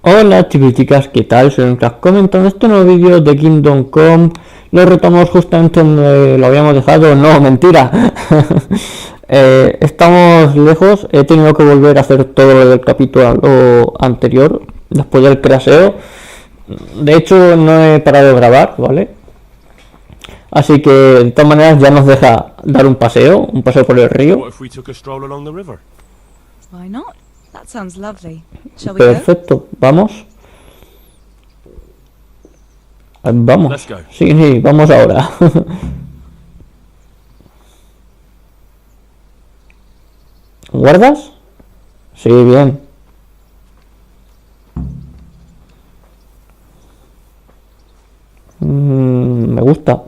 Hola chicas, ¿qué tal? Soy un crack comentando este nuevo vídeo de Kingdom Come. Lo retomamos justamente donde lo habíamos dejado. No, mentira. Estamos lejos. He tenido que volver a hacer todo lo del capítulo anterior después del craseo. De hecho no he parado de grabar, ¿vale? Así que de todas maneras ya nos deja dar un paseo por el río. Why not? That sounds lovely. Shall we Perfecto, vamos. Vamos. Sí, vamos ahora. ¿Guardas? Sí, bien. Me gusta.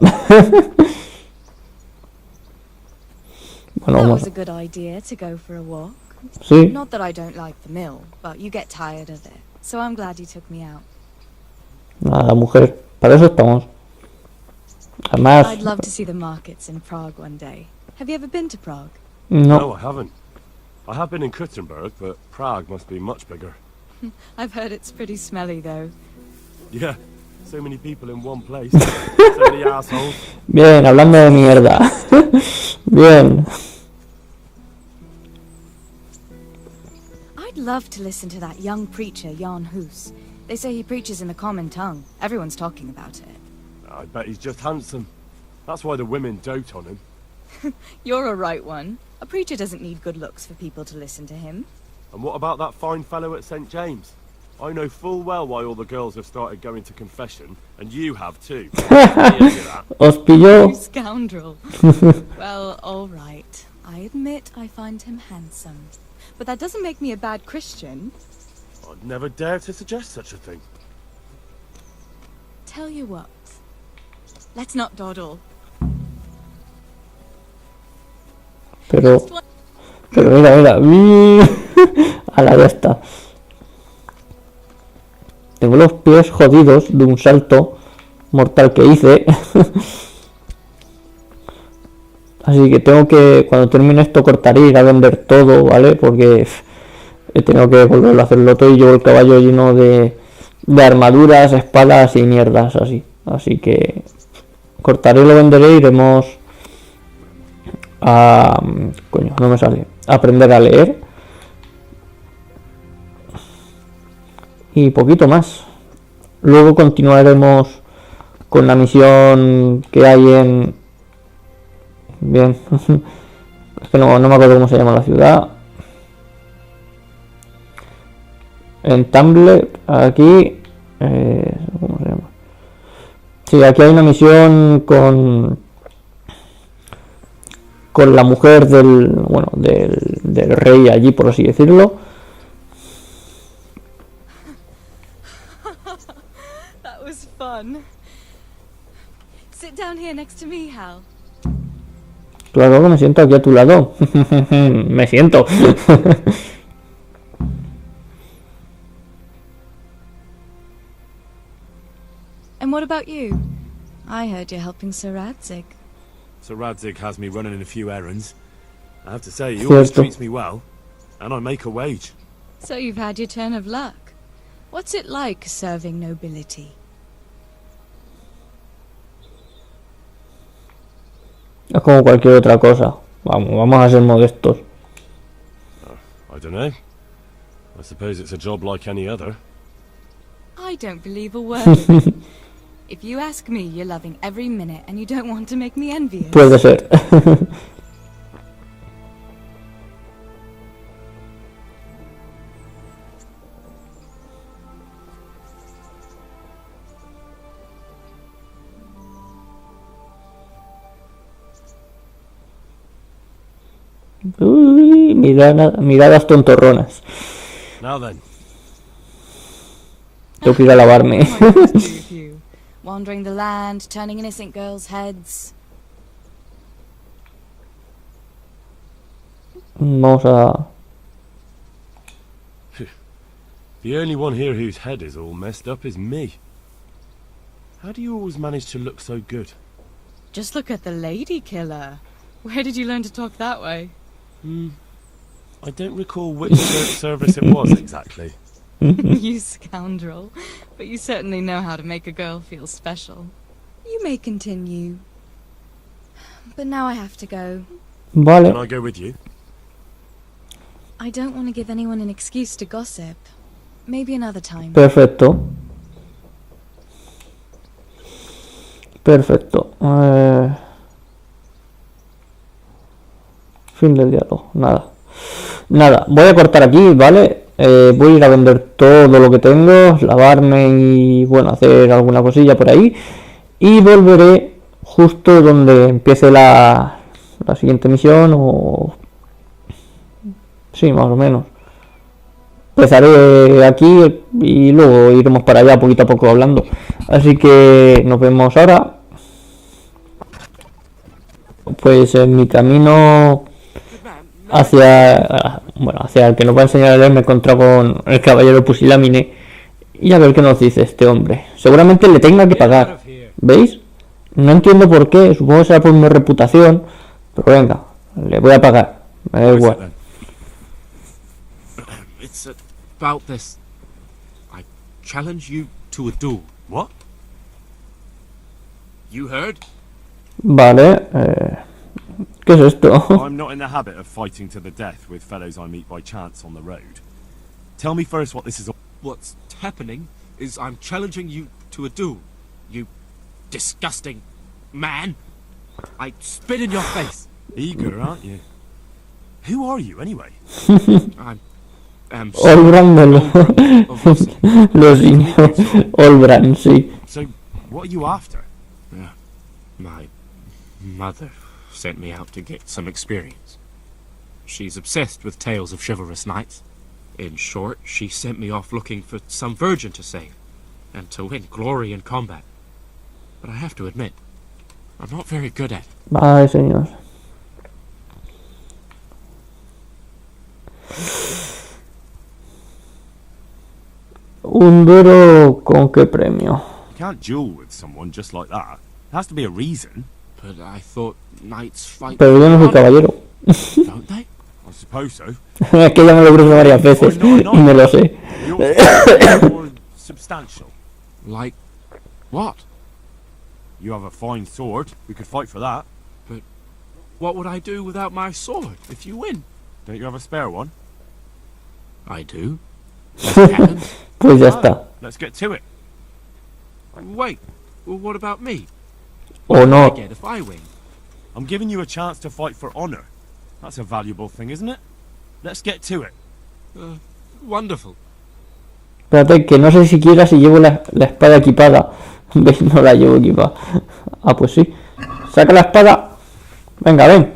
Bueno, vamos. Sí. Not that I don't like the mill, but you get tired of it. So I'm glad you took me out. Nada, mujer, para eso estamos. Además, I'd love to see the markets in Prague one day. Have you ever been to Prague? No, I haven't. I have been in Kuttenberg, but Prague must be much bigger. I've heard it's pretty smelly though. Yeah, so many people in one place. So many assholes. Bien, hablando de mierda. Bien. I'd love to listen to that young preacher, Jan Hus. They say he preaches in the common tongue. Everyone's talking about it. I bet he's just handsome. That's why the women dote on him. You're a right one. A preacher doesn't need good looks for people to listen to him. And what about that fine fellow at St. James? I know full well why all the girls have started going to confession, and you have too. Os pilló. You scoundrel. Well, all right. I admit I find him handsome. But that doesn't make me a bad Christian. I'd never dare to suggest such a thing. Tell you what. Let's not dawdle. Pero mira. A la de esta. Tengo los pies jodidos de un salto mortal que hice. Así que tengo que, cuando termine esto, cortaré y ir a vender todo, ¿vale? Porque he tenido que volverlo a hacerlo todo y llevo el caballo lleno de armaduras, espadas y mierdas así. Así que cortaré y lo venderé y iremos a... Coño, no me sale. A aprender a leer. Y poquito más. Luego continuaremos con la misión que hay en... Bien. Es que no me acuerdo cómo se llama la ciudad. En Tumblr, aquí... ¿cómo se llama? Sí, aquí hay una misión con la mujer del rey allí, por así decirlo. That was fun. Sit down here next to me, Hal. Claro que me siento aquí a tu lado. Me siento. And what about you? I heard you're helping Sir Radzig. Sir Radzig has me running a few errands. I have to say, he always treats me well, and I make a wage. So you've had your turn of luck. What's it like serving nobility? Es como cualquier otra cosa. Vamos a ser modestos. I don't know. I suppose it's a job like any other. I don't believe a word. If you ask me, you're loving every minute and you don't want to make me envious. Puede ser. Uy, miradas tontorronas. Now then. Tengo que ir a lavarme. Wandering the land, turning innocent girls' heads. Vamos a... The only one here whose head is all messed up is me. How do you always manage to look so good? Just look at the lady killer. Where did you learn to talk that way? I don't recall which service it was exactly. You scoundrel. But you certainly know how to make a girl feel special. You may continue. But now I have to go. Can I Vale, go with you? I don't want to give anyone an excuse to gossip. Maybe another time. perfecto. Perfecto. Fin del diálogo. Nada. Nada, voy a cortar aquí, ¿vale? Voy a ir a vender todo lo que tengo, lavarme y, bueno, hacer alguna cosilla por ahí. Y volveré justo donde empiece la siguiente misión o... Sí, más o menos. Empezaré aquí y luego iremos para allá poquito a poco hablando. Así que nos vemos ahora. Pues en mi camino hacia, bueno, hacia el que nos va a enseñar a leer me he encontrado con el caballero pusilámine y a ver qué nos dice este hombre. Seguramente le tenga que pagar. ¿Veis? No entiendo por qué, supongo que será por mi reputación, pero venga, le voy a pagar. Me da igual. It's about this. I challenge you to a duel. What? You heard? Vale, ¿qué es esto? I'm not in the habit of fighting to the death with fellows I meet by chance on the road. Tell me first what this is all... What's happening is I'm challenging you to a duel. You disgusting man. I spit in your face. Eager, aren't you? Who are you, anyway? I'm Olbran of Uzice. los indios. Olbran, sí. So, what are you after? My mother sent me out to get some experience. She's obsessed with tales of chivalrous knights. In short, she sent me off looking for some virgin to save, and to win glory in combat. But I have to admit, I'm not very good at it. Ay, señor. Un duro con qué premio. You can't duel with someone just like that. There has to be a reason. But I thought knights fight. Pero yo no soy caballero. Don't they? I suppose so. Es que ya me lo he preguntado varias veces y me lo sé. You're more substantial. Like what? You have a fine sword. We could fight for that. What would I do without my sword if you win? Don't you have a spare one? I do. Cannons? Pues ya está. Let's get to it. Wait. Well, what about me? O What do I no. get if I win? I'm giving you a chance to fight for honor. That's a valuable thing, isn't it? Let's get to it. Wonderful. Espérate, que no sé siquiera si llevo la espada equipada. ¿Veis? No la llevo equipada. Ah, pues sí. Saca la espada. Venga, ven.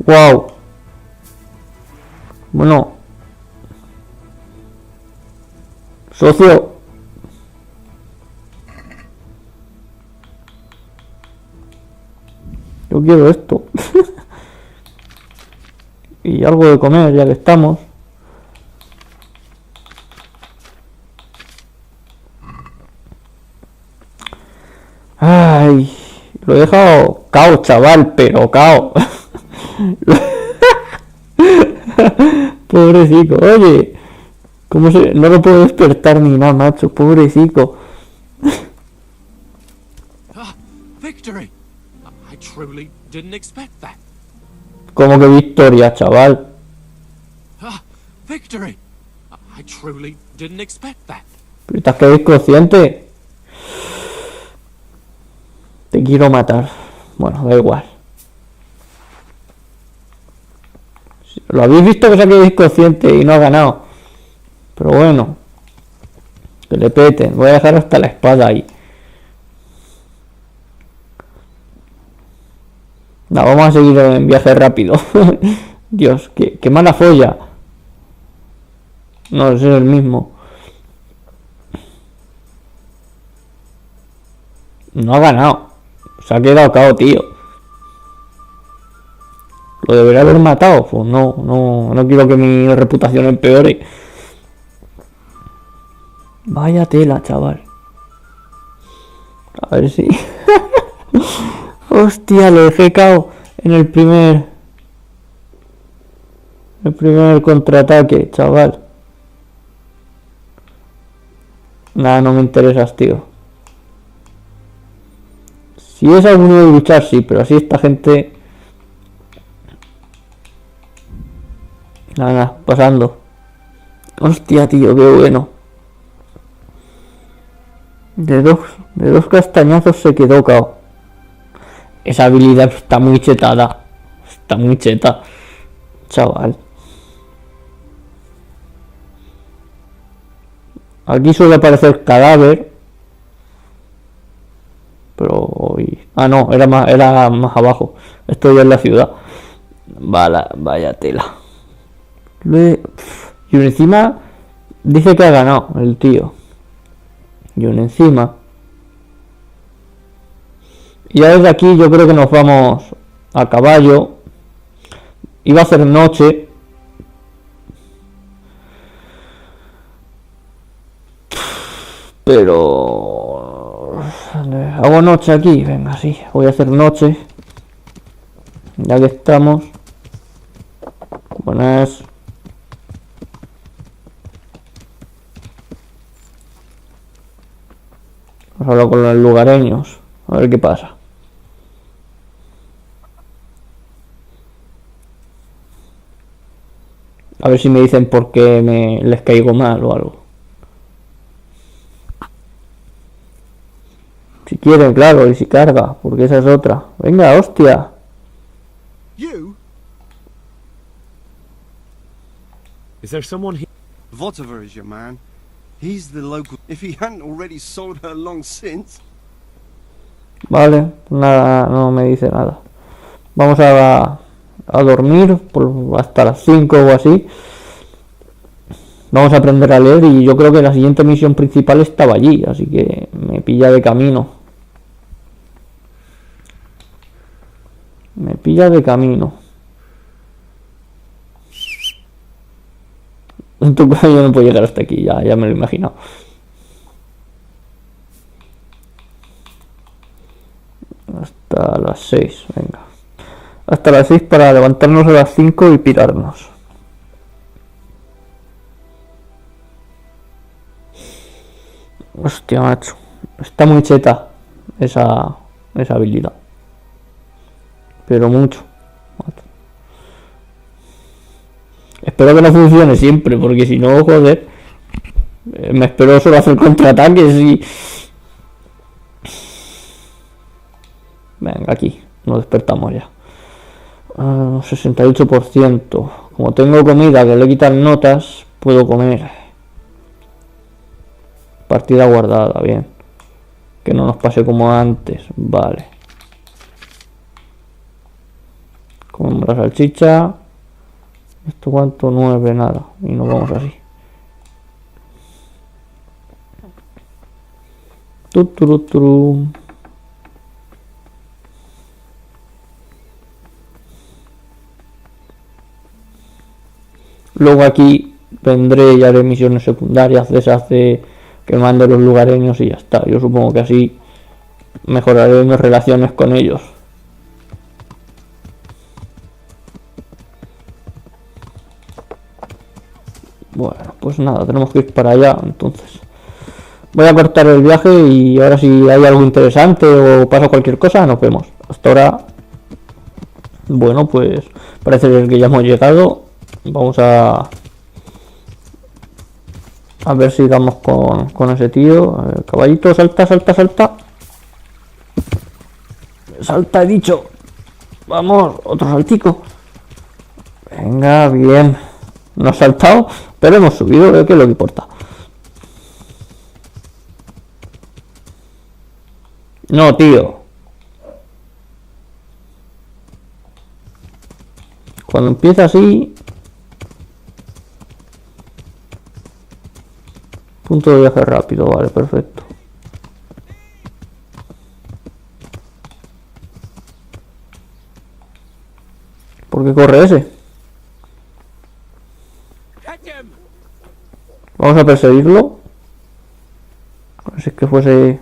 Wow. Bueno. Socio. Yo quiero esto. Y algo de comer, ya que estamos. Ay, lo he dejado cao, chaval, pero cao. Pobrecito, oye. ¿Cómo se...? No lo puedo despertar ni nada, macho. Pobrecito. Victory! I truly didn't expect that. Como que victoria, chaval. Victory! I truly didn't expect that. Pero estás que inconsciente. Te quiero matar. Bueno, da igual. Lo habéis visto que se ha quedado inconsciente y no ha ganado. Pero bueno. Que le peten. Voy a dejar hasta la espada ahí. No, vamos a seguir en viaje rápido. Dios, qué mala folla. No, ese es el mismo. No ha ganado. Se ha quedado cao, tío. ¿Lo debería haber matado? Pues no quiero que mi reputación empeore. Vaya tela, chaval. A ver si... Hostia, le dejé cao en el primer contraataque, chaval. Nada, no me interesas, tío. Si es alguno de luchar, sí, pero así esta gente... Nada, pasando. Hostia, tío, qué bueno. De dos castañazos se quedó cao. Esa habilidad está muy chetada. Está muy cheta, chaval. Aquí suele aparecer cadáver. Pero... Ah, no, era más abajo. Esto ya es la ciudad. Vale, vaya tela. Y encima dice que ha ganado el tío. Y encima. Y ya desde aquí yo creo que nos vamos a caballo. Iba a hacer noche. Pero... hago noche aquí. Venga, sí. Voy a hacer noche. Ya que estamos. Buenas. Vamos a hablar con los lugareños. A ver qué pasa. A ver si me dicen por qué les caigo mal o algo. Si quieren, claro, y si carga, porque esa es otra. Venga, hostia. You? Is there someone here? Votiver is your man. He's the local. If he hadn't already sold her long since. Vale, nada, no me dice nada. Vamos a dormir hasta las 5 o así. Vamos a aprender a leer y yo creo que la siguiente misión principal estaba allí, así que me pilla de camino. Me pilla de camino. Yo no puedo llegar hasta aquí, ya me lo he imaginado. Hasta las 6, venga. Hasta las 6 para levantarnos a las 5 y pirarnos. Hostia, macho. Está muy cheta esa habilidad. Pero mucho. Espero que no funcione siempre, porque si no, joder. Me espero solo hacer contraataques y... Venga, aquí. Nos despertamos ya. 68%. Como tengo comida que le quitan notas, puedo comer. Partida guardada, bien. Que no nos pase como antes. Vale. Comemos la salchicha. ¿Esto cuánto? 9, nada. Y nos vamos así. Tuturuturu. Luego aquí vendré y haré misiones secundarias de esas de que mande los lugareños y ya está. Yo supongo que así mejoraré mis relaciones con ellos. Bueno, pues nada, tenemos que ir para allá, entonces. Voy a cortar el viaje y ahora si hay algo interesante o pasa cualquier cosa, nos vemos. Hasta ahora, bueno, pues parece que ya hemos llegado. Vamos a ver si damos con ese tío. A ver, caballito, salta, salta, salta. Salta, he dicho. Vamos, otro saltico. Venga, bien. No ha saltado, pero hemos subido, que es lo que importa. No, tío. Cuando empieza así... Punto de viaje rápido, vale, perfecto. ¿Por qué corre ese? Vamos a perseguirlo. A ver si es que fuese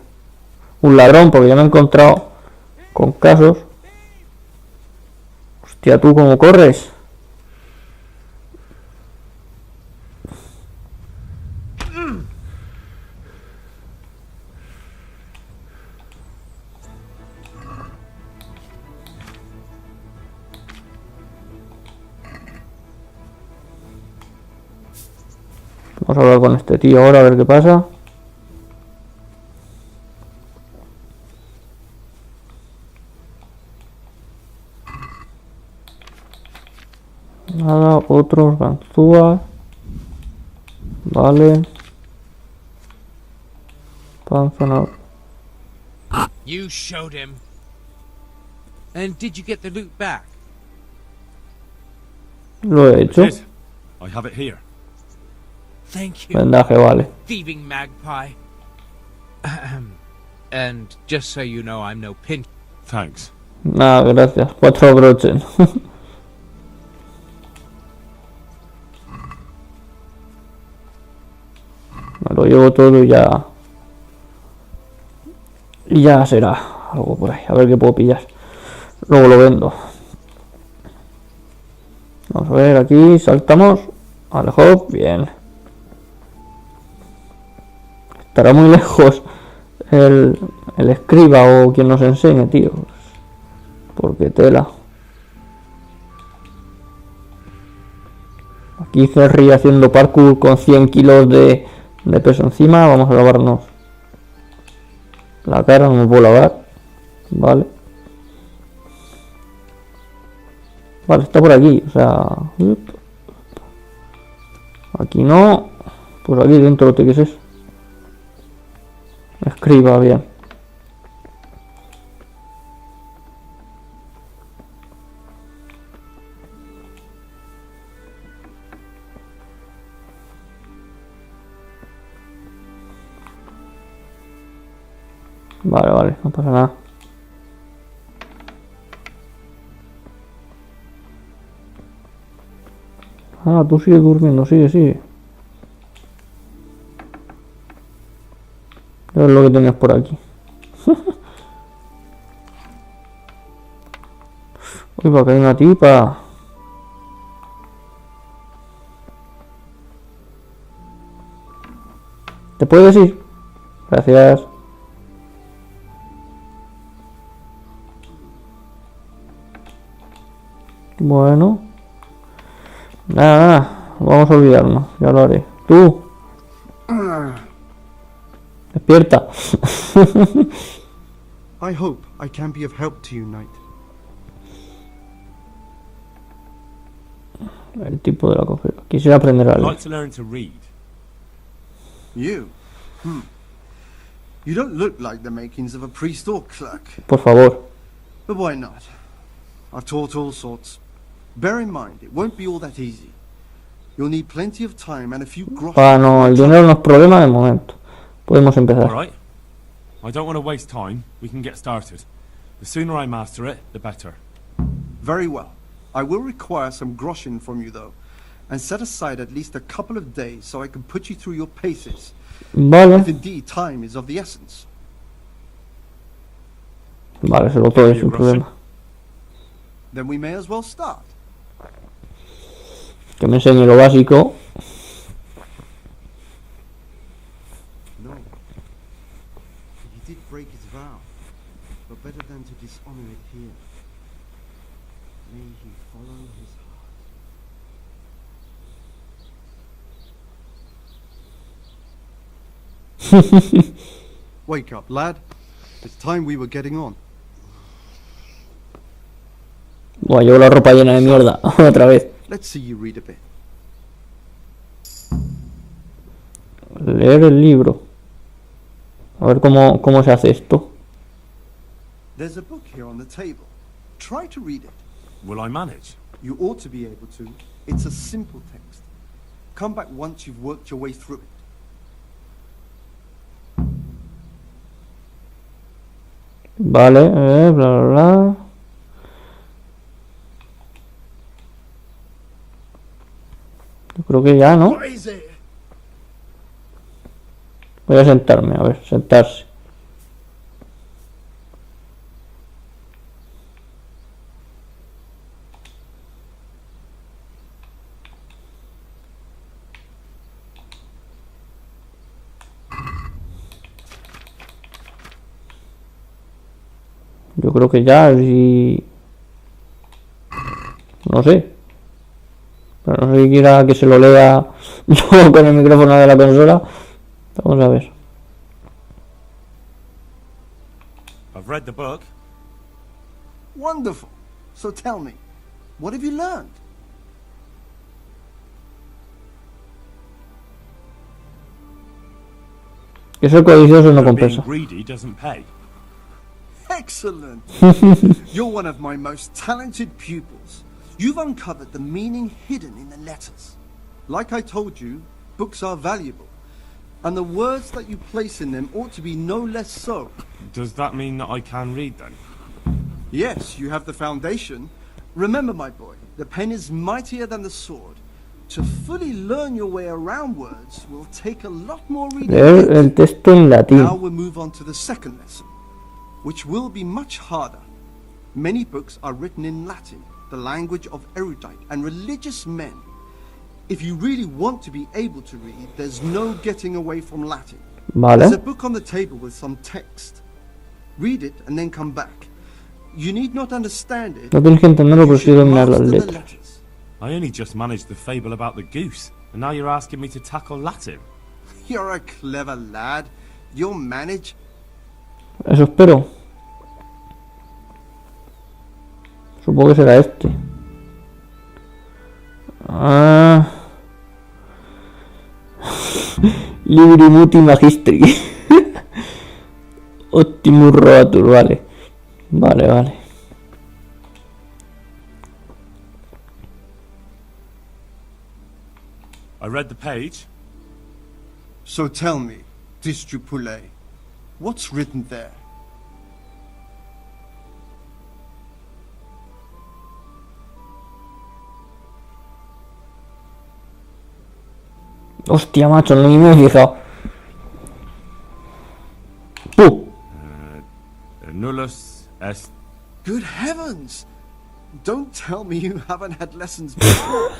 un ladrón, porque ya me he encontrado con casos. Hostia, ¿tú cómo corres? Vamos a hablar con este tío ahora a ver qué pasa. Nada, otros ganzúas. Vale. Panza no. You showed him. And did you get the loot back? Lo he hecho. Did. I have it here. Thank you, Vendaje, vale. thieving magpie. Ahem. And just so you know, I'm no pinch. Thanks. Nada, gracias. 4 broches. Me lo llevo todo y ya. Y ya será algo por ahí. A ver qué puedo pillar. Luego lo vendo. Vamos a ver aquí. Saltamos. Al hop. Bien. Estará muy lejos el escriba o quien nos enseñe, tío. Porque tela. Aquí Ferry haciendo parkour con 100 kilos de peso encima. Vamos a lavarnos la cara, no me puedo lavar. Vale. Vale, está por aquí. O sea, aquí no. Por aquí dentro, ¿qué es eso? Escriba bien. Vale, vale, no pasa nada. Ah, tú sigues durmiendo, sigue. Es lo que tenías por aquí. Uy, va a caer una tipa. ¿Te puedes ir? Gracias. Bueno. Nada, vamos a olvidarnos. Ya lo haré. Tú. Despierta. I hope I can be of help to you, Knight. El tipo de la cogida. Quisiera aprender a I'd leer. like to learn to read. You? You don't look like the makings of a priest or clerk. Por favor. But why not? I've taught all sorts. Bear in mind, it won't be all that easy. You'll need plenty of time and a few groschen. Ah, no, el dinero no es problema de momento. Podemos All empezar. right. I don't want to waste time. We can get started. The sooner I master it, the better. Very well. I will require some groschen from you, though, and set aside at least a couple of days so I can put you through your paces, Vale. if indeed time is of the essence. Vale, se lo doy sin problema. Then we may as well start. Que me enseñe lo básico. No. He did break his vow, but better than to dishonor it here. May he follow his heart. Wake up, lad. It's time we were getting on. Bueno, llevo la ropa llena de mierda. Otra vez. Let's see you read a bit. Leer el libro. A ver cómo se hace esto. There's a book here on the table. Try to read it. Will I manage? You ought to be able to. It's a simple text. Come back once you've worked your way through it. Vale, bla bla bla. Yo creo que ya, ¿no? What is it? Voy a sentarme, a ver, sentarse. Yo creo que ya, si... No sé. Pero no sé si quiera que se lo lea yo con el micrófono de la consola. Vamos a ver. I've read the book. Wonderful. So tell me, what have you learned? Que ser codicioso no That being compensa. greedy doesn't pay. Excellent. You're one of my most talented pupils. You've uncovered the meaning hidden in the letters. Like I told you, books are valuable. And the words that you place in them ought to be no less so. Does that mean that I can read then? Yes, you have the foundation. Remember, my boy, the pen is mightier than the sword. To fully learn your way around words will take a lot more reading. Leer el texto en latín. Now we'll move on to the second lesson, which will be much harder. Many books are written in Latin, the language of erudite and religious men. If you really want to be able to read, there's no getting away from Latin. There's a Vale. book on the table with some text. Read it and then come back. You need not understand it. No tienes que entenderlo, pero You sí should dominar las master the letras. letters. I only just managed the fable about the goose, and now you're asking me to tackle Latin. You're a clever lad. You'll manage. Eso espero. Supongo que será este. Ah. Libri muti magistri. Optimus roatur, vale. Vale, vale. I read the page. So tell me, Distrupule, what's written there? Hostia, macho, no me he fijado. Nullus est. Good heavens! Don't tell me you haven't had lessons before.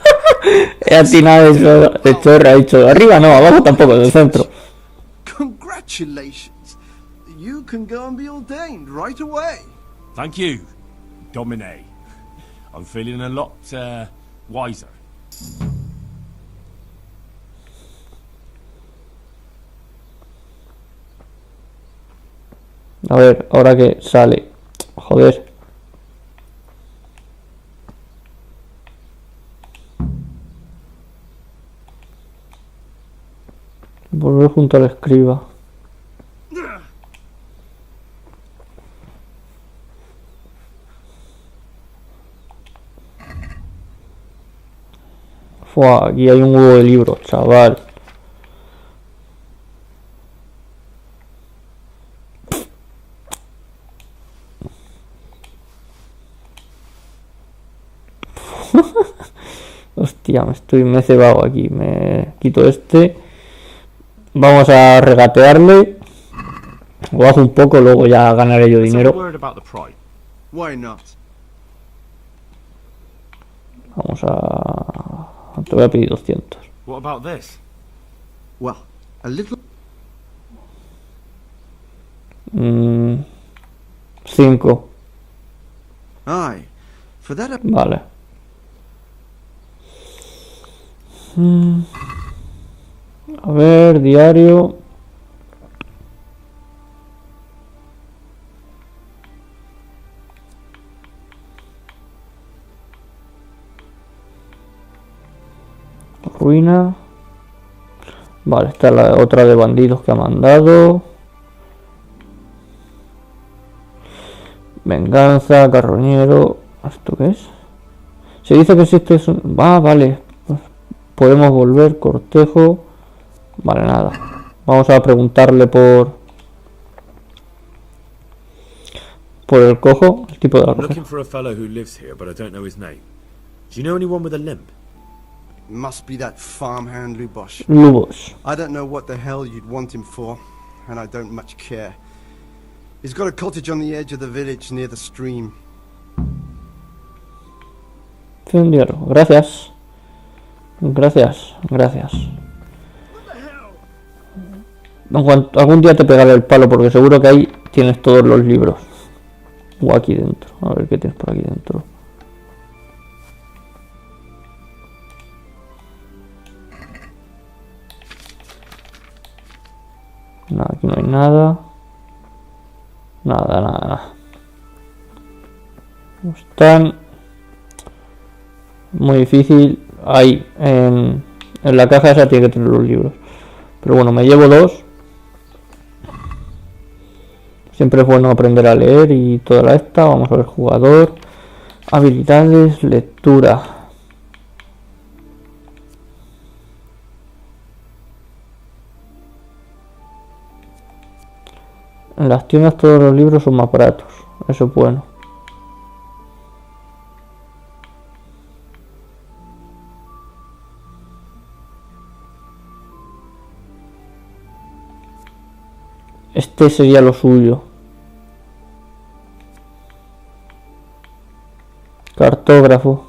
He atinado eso de chorra, he dicho arriba no, abajo tampoco, del centro. Congratulations! You can go and be ordained right away. Thank you, Domine. I'm feeling a lot wiser. A ver, ahora que sale. Joder. Volver junto al escriba. Fua, aquí hay un huevo de libros, chaval. Hostia, me he cebado aquí. Me quito este. Vamos a regatearle. O bajo un poco, luego ya ganaré yo Let's have a dinero. word about the price. Why not? Vamos a... Te voy a pedir 200. What about this? Well, a little. 5. Aye, for that. Vale. A ver, diario. Ruina. Vale, esta es la otra de bandidos que ha mandado. Venganza, carroñero. ¿Esto qué es? Se dice que si este es un... Ah, vale. Pues podemos volver, cortejo. Vale, nada. Vamos a preguntarle por el cojo, el tipo de la I'm coja. looking for a fellow who lives here, but I don't know his name. Do you know anyone with a limp? Must be that farmhand Lubosh. Lubos. I don't know what the hell you'd want him for, and I don't much care. He's got a cottage on the edge of the village near the stream. Incendiario. Gracias. Gracias, gracias. Algún día te pegaré el palo porque seguro que ahí tienes todos los libros. O aquí dentro. A ver qué tienes por aquí dentro. No, aquí no hay nada. Nada. No están. Muy difícil. Ahí, en la caja esa tiene que tener los libros. Pero bueno, me llevo 2. Siempre es bueno aprender a leer y toda la esta. Vamos a ver jugador. Habilidades, lectura. En las tiendas todos los libros son más baratos. Eso es bueno. Este sería lo suyo. Cartógrafo.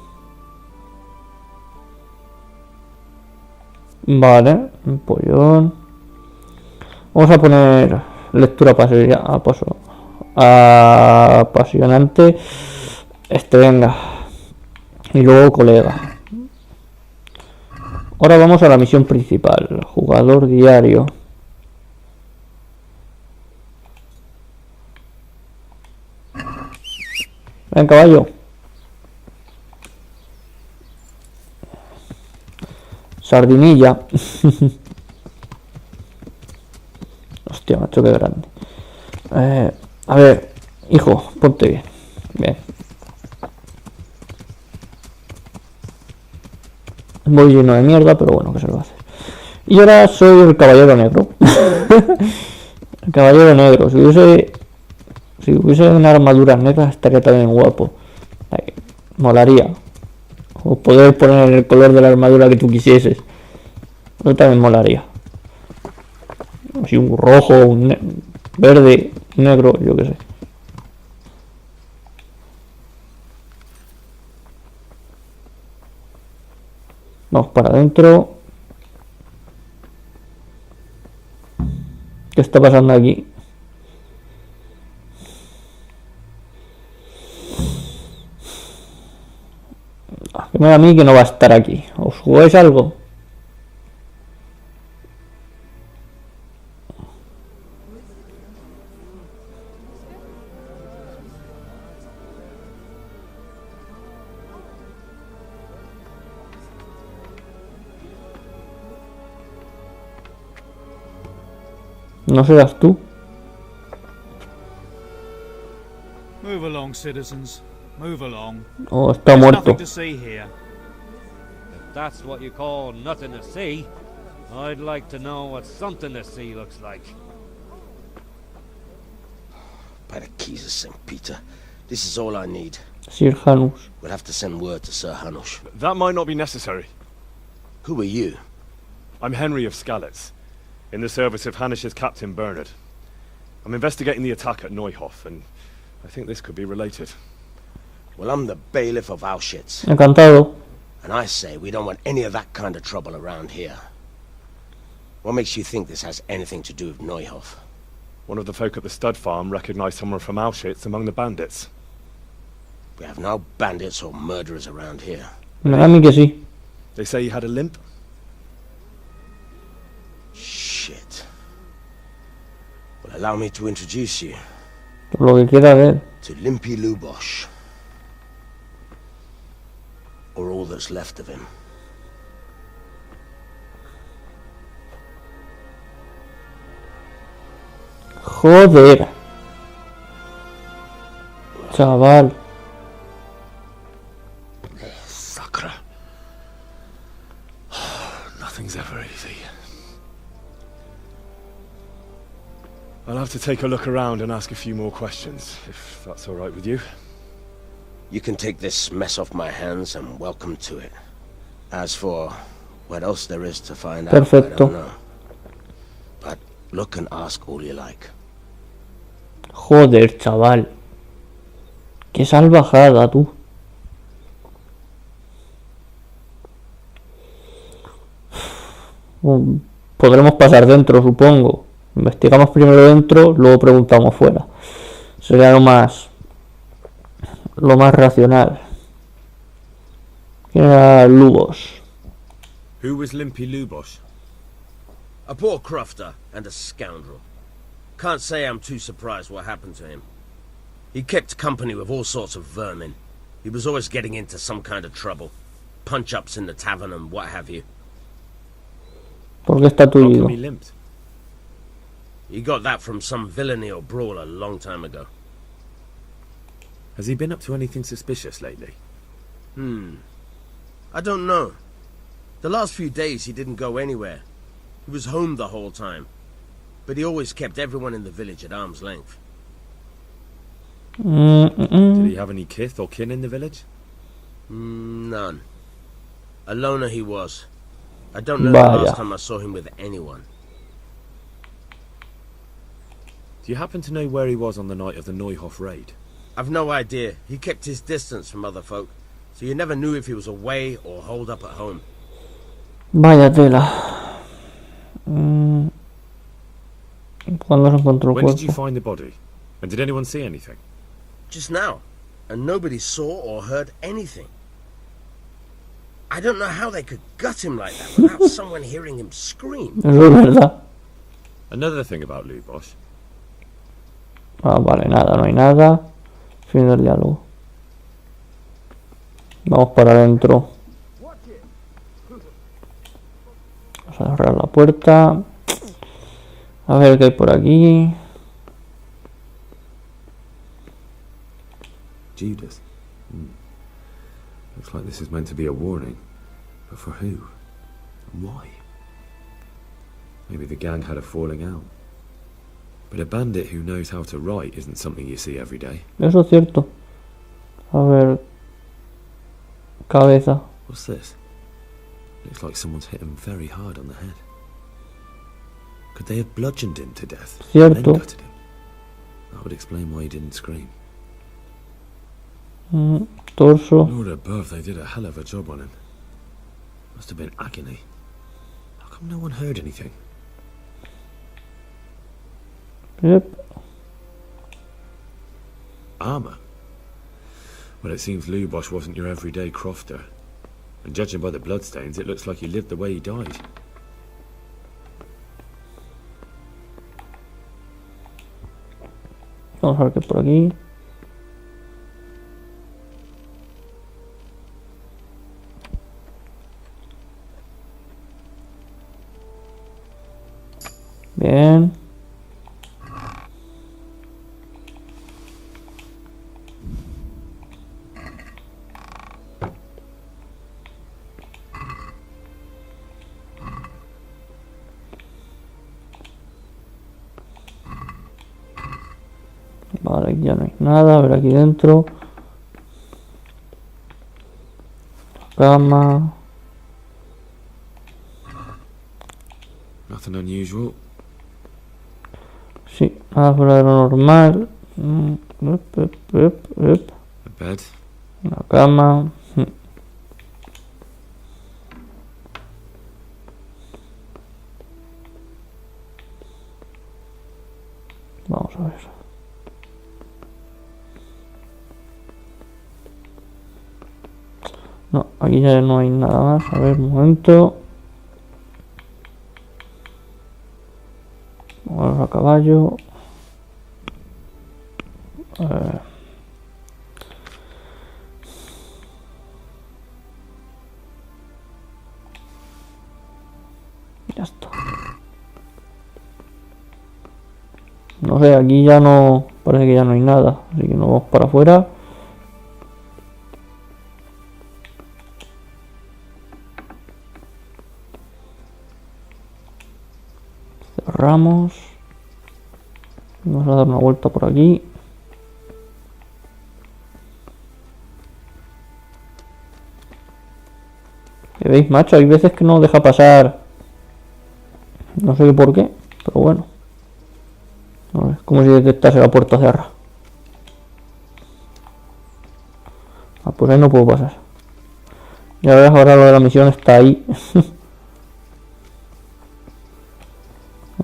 Vale, un pollón. Vamos a poner lectura apasionante. Venga. Y luego colega. Ahora vamos a la misión principal. Jugador diario. Ven, caballo. Sardinilla. Hostia, macho, qué grande. A ver, hijo, ponte bien. Bien. Voy lleno de mierda, pero bueno, ¿qué se lo hace? Y ahora soy el caballero negro. El caballero negro. Si hubiese una armadura negra estaría también guapo. Ay, molaría. O poder poner el color de la armadura que tú quisieses. Eso también molaría. Así un rojo, un verde, negro, yo qué sé. Vamos para adentro. ¿Qué está pasando aquí? Que me da a mí que no va a estar aquí. ¿Os jugáis algo? ¿No serás tú? Move along, citizens. Move along. Oh, está There's muerto. nothing to see here. If that's what you call nothing to see, I'd like to know what something to see looks like. By the keys of St. Peter, this is all I need. Sir Janus. We'll have to send word to Sir Hanush. That might not be necessary. Who are you? I'm Henry of Skalitz, in the service of Hanush's Captain Bernard. I'm investigating the attack at Neuhof, and I think this could be related. Well, I'm the bailiff of Auschwitz, Encantado. and I say we don't want any of that kind of trouble around here. What makes you think this has anything to do with Neuhof? One of the folk at the stud farm recognized someone from Auschwitz among the bandits. We have no bandits or murderers around here. Me da a mí que sí. They say he had a limp. Shit. Well, allow me to introduce you Por lo que quiera ver. to Limpy Lubosh. Or all that's left of him. Joder. Chaval. Sakra. Nothing's ever easy. I'll have to take a look around and ask a few more questions, if that's all right with you. You can take this mess off my hands and welcome to it. As for what else there is to find out, I Perfecto. don't know. But look and ask all you like. Joder, chaval. Qué salvajada, tú. Podremos pasar dentro, supongo. Investigamos primero dentro, luego preguntamos fuera. Sería lo más lo más racional. ¿Quién era Lubos? Who was Limpy Lubos? A poor crofter and a scoundrel. Can't say I'm too surprised what happened to him. He kept company with all sorts of vermin. He was always getting into some kind of trouble. Punch-ups in the tavern and what have you. ¿Por qué está How come tullido? he limped? He got that from some villainy or brawl a long time ago. Has he been up to anything suspicious lately? I don't know. The last few days he didn't go anywhere. He was home the whole time. But he always kept everyone in the village at arm's length. Did he have any kith or kin in the village? None. A loner he was. I don't know Vaya. the last time I saw him with anyone. Do you happen to know where he was on the night of the Neuhof raid? I've no idea. He kept his distance from other folk, so you never knew if he was away or holed up at home. Vaya tela. ¿Cuándo se encontró el When did you cuerpo? find the body? And did anyone see anything? Just now. And nobody saw or heard anything. I don't know how they could gut him like that without someone hearing him scream. Eso es verdad. Another thing about Lubos. Ah, vale, nada, no hay nada. Fin del diálogo. Vamos para adentro. Vamos a cerrar la puerta. A ver qué hay por aquí. Judas. Looks like this is meant to be a warning. But for who? And why? Maybe the gang had a falling out. But a bandit who knows how to write isn't something you see every day. Eso es cierto. A ver. Cabeza. What's this? Looks like someone's hit him very hard on the head. Could they have bludgeoned him to death? And then Cierto. gutted him? That would explain why he didn't scream. Torso. Lord above, they did a hell of a job on him. Must have been agony. How come no one heard anything? Yep. Armour? Well, it seems Lubos wasn't your everyday crofter. And judging by the bloodstains, it looks like he lived the way he died. Vamos a ver qué hay por aquí. Bien. Vale, aquí ya no hay nada. A ver aquí dentro. Cama. Nothing unusual. Sí, nada fuera de lo normal. A bed. Una cama. Vamos a ver. No, aquí ya no hay nada más. A ver, un momento. Vamos a caballo. A ver. Ya está. No sé, aquí ya no... Parece que ya no hay nada. Así que nos vamos para afuera. Cerramos. Vamos a dar una vuelta por aquí. ¿Veis, macho? Hay veces que no deja pasar. No sé por qué, pero bueno. No, es como si detectase la puerta cerrada. Ah, pues ahí no puedo pasar. Ya ves, ahora lo de la misión está ahí.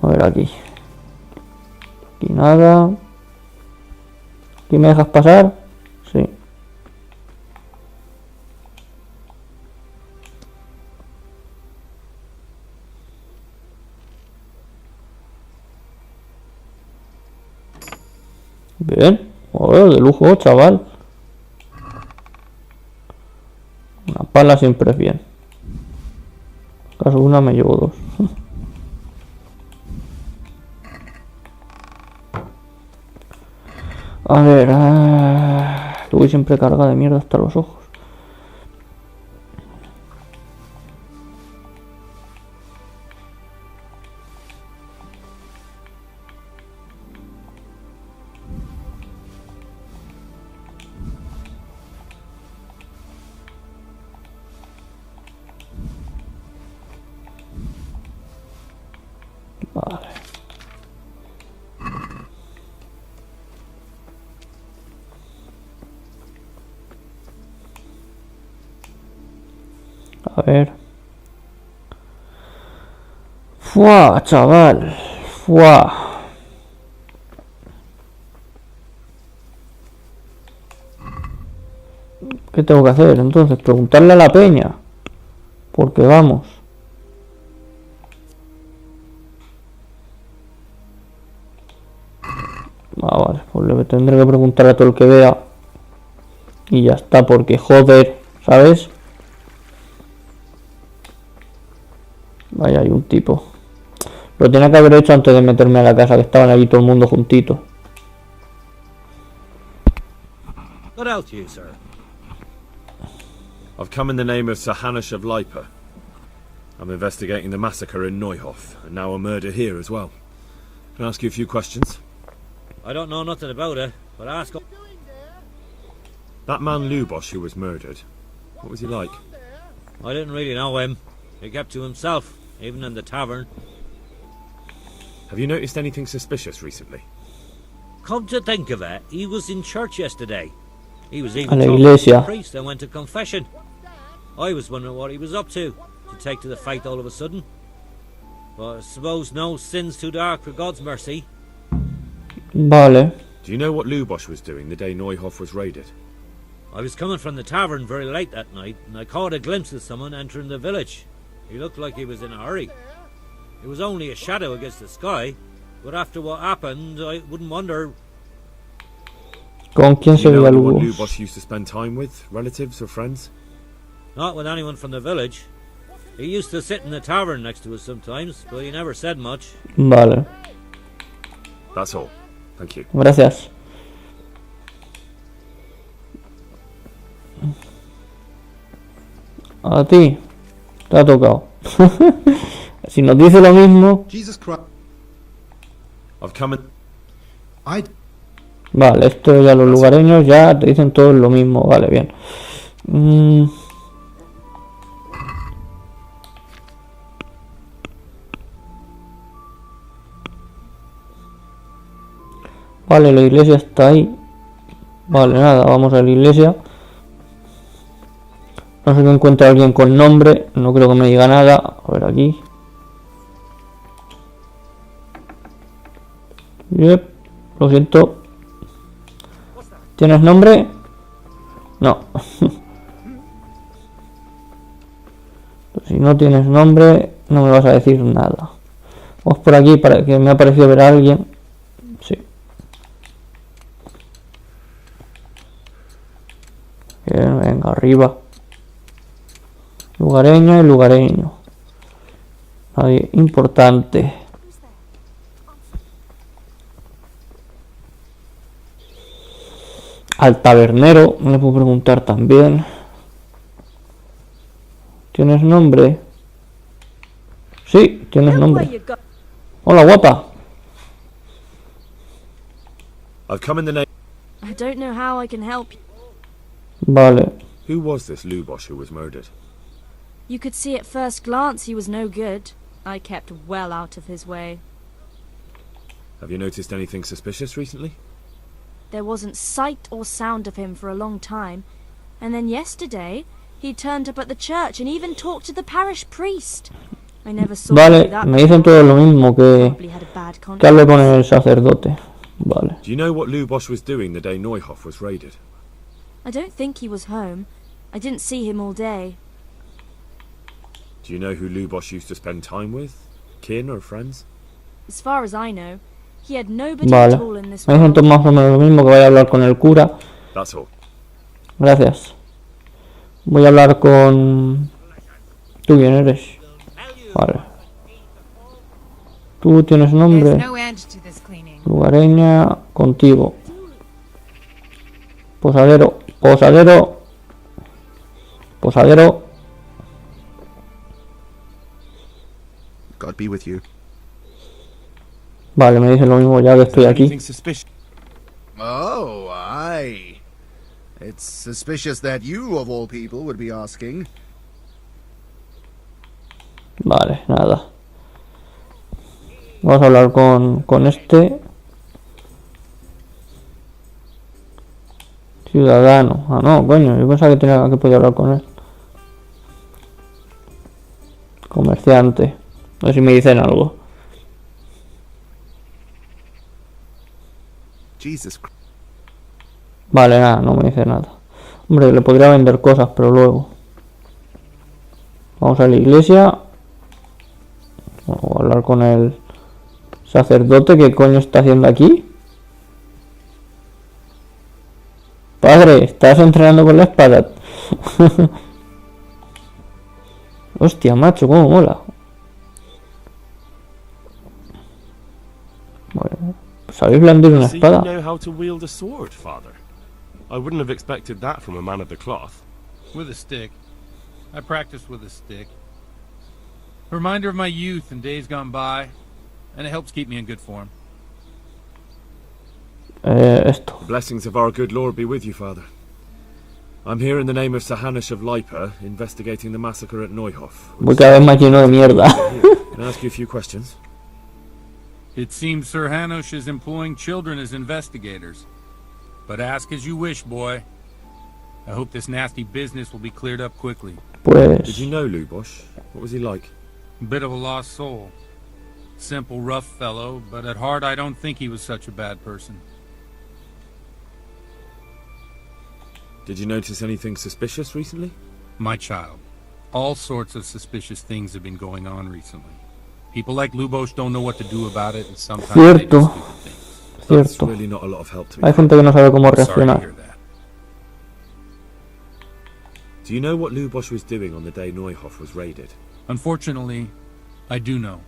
A ver aquí. Aquí nada. ¿Aquí me dejas pasar? Sí. Joder, de lujo, chaval. Una pala siempre es bien. Caso una me llevo 2. A ver, voy siempre cargada de mierda hasta los ojos. Vale. A ver. ¡Fua, chaval! ¡Fua! ¿Qué tengo que hacer? Entonces, preguntarle a la peña. Porque vamos. Vale, pues le tendré que preguntar a todo el que vea. Y ya está, porque joder, ¿sabes? Vaya, hay un tipo. Lo tenía que haber hecho antes de meterme a la casa, que estaban allí todo el mundo juntito. What else you, sir? I've come in the name of Sir Hanush of Leipa. I'm investigating the massacre in Neuhof, and now a murder here as well. Can I ask you a few questions? I don't know nothing about it, but ask... That man Lubosh who was murdered, what was he like? I didn't really know him. He kept to himself, even in the tavern. Have you noticed anything suspicious recently? Come to think of it, he was in church yesterday. He was A even la talking to iglesia. the priest and went to confession. I was wondering what he was up to take to the faith all of a sudden. But I suppose no sin's too dark for God's mercy. Vale. Do you know what Lubosh was doing the day Neuhof was raided? I was coming from the tavern very late that night, and I caught a glimpse of someone entering the village. He looked like he was in a hurry. It was only a shadow against the sky, but after what happened, I wouldn't wonder... ¿Con quién Do se you know veía anyone Lubosh? Lubosh used to spend time with? Relatives or friends? Not with anyone from the village. He used to sit in the tavern next to us sometimes, but he never said much. Vale. That's all. Thank you. Gracias. A ti. Te ha tocado. Si nos dice lo mismo. Jesus Christ. I've come in... Vale, esto ya los lugareños ya te dicen todos lo mismo. Vale, bien. Vale, la iglesia está ahí. Vale, nada, vamos a la iglesia. No sé que encuentre a alguien con nombre. No creo que me diga nada. A ver aquí. Yep, lo siento. ¿Tienes nombre? No. Si no tienes nombre, no me vas a decir nada. Vamos por aquí para que me ha parecido ver a alguien. Sí. Bien, venga, arriba. Lugareño y lugareño. Nadie importante. Al tabernero me le puedo preguntar también. ¿Tienes nombre? Sí, tienes nombre. Hola, guapa. I've come in the name... I don't know how I can help you. Vale. Who was this Lubosh who was murdered? You could see at first glance he was no good. I kept well out of his way. Have you noticed anything suspicious recently? There wasn't sight or sound of him for a long time, and then yesterday he turned up at the church and even talked to the parish priest. I never saw Vale, that me dicen todo lo mismo Probably had a bad que hable con el conscience. sacerdote. Vale. Do you know what Lubosh was doing the day Neuhof was raided? I don't think he was home. I didn't see him all day. Do you know who Lubosh used to spend time with? Kin or friends? As far as I know, He had nobody Vale. at all in this Me dicen todos más o menos lo mismo, que vaya a hablar con el cura. That's all. Gracias. Voy a hablar con... ¿Tú quién eres? Vale. Tú tienes nombre. There's no end to this cleaning. Lugareña, contigo. Posadero, posadero. Posadero. God be with you. Vale, me dice lo mismo ya que estoy aquí. Anything suspicious? Oh, aye. It's suspicious that you, of all people, would be asking. Vale, nada. Vamos a hablar con este. Ciudadano. Ah, no, coño, yo pensaba que podía hablar con él. Comerciante. A ver si me dicen algo. Jesus Christ. Vale, nada, no me dice nada. Hombre, le podría vender cosas, pero luego. Vamos a la iglesia. Vamos a hablar con el sacerdote. ¿Qué coño está haciendo aquí? Padre, ¿estás entrenando con la espada? Hostia, macho, cómo mola. Bueno, ¿sabéis blandir una So you espada? know how to wield a sword, Father? I wouldn't have expected that from a man of the cloth. With a stick. I practice with a stick. A reminder of my youth and days gone by, and it helps keep me in good form. Esto. The blessings of our good Lord be with you, Father. I'm here in the name of Sir Hanush of Lipa, investigating the massacre at Neuhof. Voy cada vez más lleno de mierda. Can I ask you a few questions? It seems Sir Hanush is employing children as investigators. But ask as you wish, boy. I hope this nasty business will be cleared up quickly. Pues... Did you know Lubosh? What was he like? Bit of a lost soul. Simple, rough fellow, but at heart I don't think he was such a bad person. Did you notice anything suspicious recently? My child, all sorts of suspicious things have been going on recently. People like Lubosh don't know what to do about it, and sometimes they do stupid things. That's Cierto. really not a lot of help to me. Hay gente que no sabe cómo Sorry to reaccionar. hear that. Do you know what Lubosh was doing on the day Neuhof was raided? Unfortunately, I do know.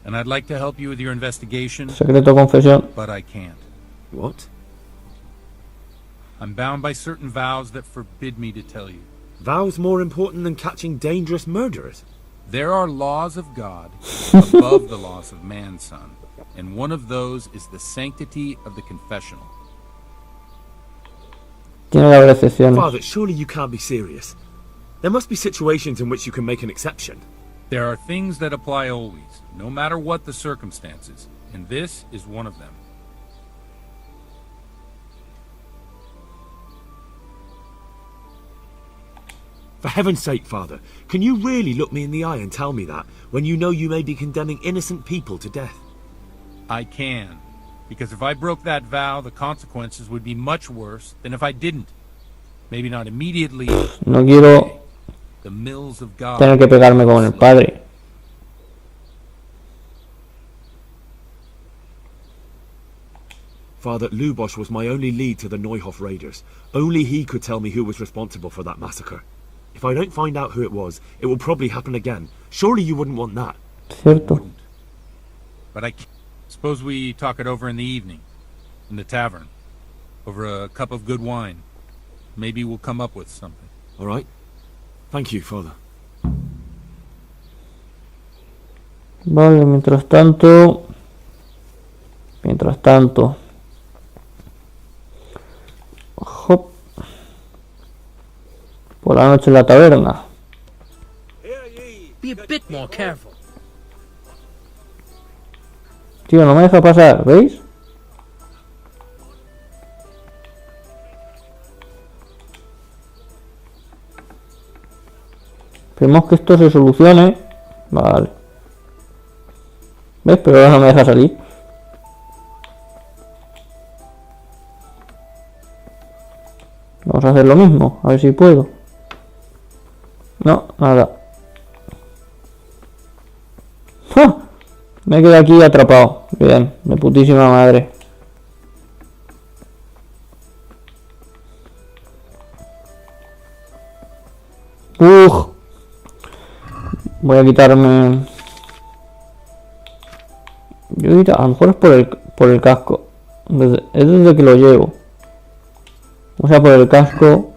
And I'd like to help you with your investigation, Secreto confesión. but I can't. What? I'm bound by certain vows that forbid me to tell you. Vows more important than catching dangerous murderers? There are laws of God above the laws of man, son. And one of those is the sanctity of the confessional. Tiene que haber excepciones. Father, surely you can't be serious. There must be situations in which you can make an exception. There are things that apply always, no matter what the circumstances, and this is one of them. For heaven's sake, Father, can you really look me in the eye and tell me that, when you know you may be condemning innocent people to death? I can, because if I broke that vow, the consequences would be much worse than if I didn't. Maybe not immediately. No quiero The mills of God. tener que pegarme con el padre. Father, Lubosh was my only lead to the Neuhof raiders. Only he could tell me who was responsible for that massacre. If I don't find out who it was, it will probably happen again. Surely you wouldn't want that. Cierto. But I can't. Suppose we talk it over in the evening, in the tavern, over a cup of good wine. Maybe we'll come up with something. All right? Thank you, Father. Vale, mientras tanto... Hop. Por la noche en la taberna. Be a bit more careful. Tío, no me deja pasar, ¿veis? Esperemos que esto se solucione. Vale. ¿Ves? Pero ahora no me deja salir. Vamos a hacer lo mismo, a ver si puedo. No, nada. ¡Ja! Me quedo aquí atrapado. Bien, de putísima madre. Voy a quitarme... a lo mejor es por el casco. Es desde que lo llevo. O sea, por el casco.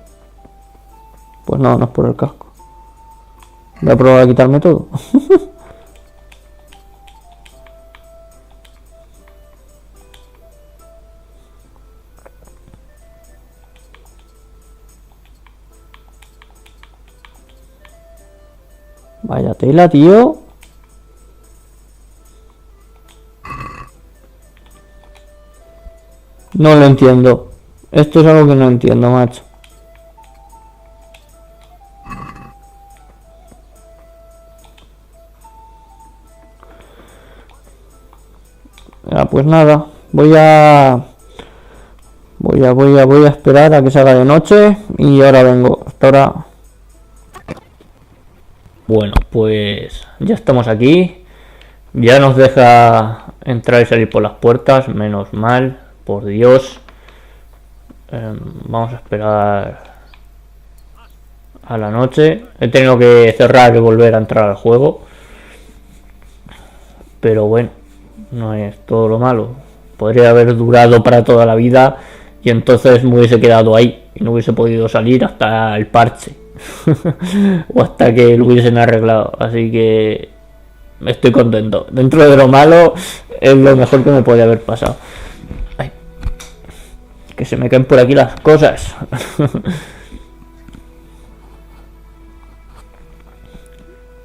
Pues no, no es por el casco. Voy a probar a quitarme todo. Vaya tela, tío. No lo entiendo. Esto es algo que no entiendo, macho. Ya, pues nada. Voy a esperar a que se haga de noche. Y ahora vengo. Hasta ahora. Bueno, pues ya estamos aquí. Ya nos deja entrar y salir por las puertas. Menos mal, por Dios. Vamos a esperar a la noche. He tenido que cerrar y volver a entrar al juego. Pero bueno, no es todo lo malo. Podría haber durado para toda la vida y entonces me hubiese quedado ahí y no hubiese podido salir hasta el parche. O hasta que lo hubiesen arreglado. Así que estoy contento. Dentro de lo malo es lo mejor que me puede haber pasado. Ay, que se me caen por aquí las cosas.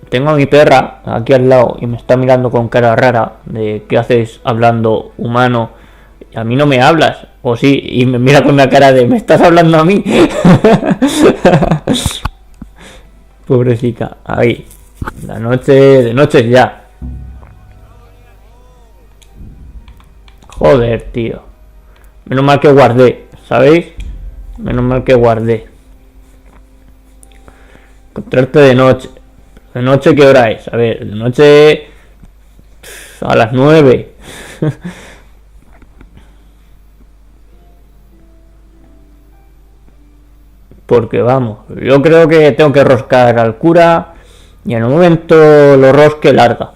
Tengo a mi perra aquí al lado y me está mirando con cara rara de ¿qué haces hablando humano? Y a mí no me hablas. O sí, y me mira con una cara de ¿me estás hablando a mí? Pobrecita. Ahí. La noche de noche ya. Joder, tío. Menos mal que guardé, ¿sabéis? Menos mal que guardé. Encontrarte de noche. ¿De noche qué hora es? A ver, de noche... a las 9. Porque vamos, yo creo que tengo que roscar al cura y en un momento lo rosque larga.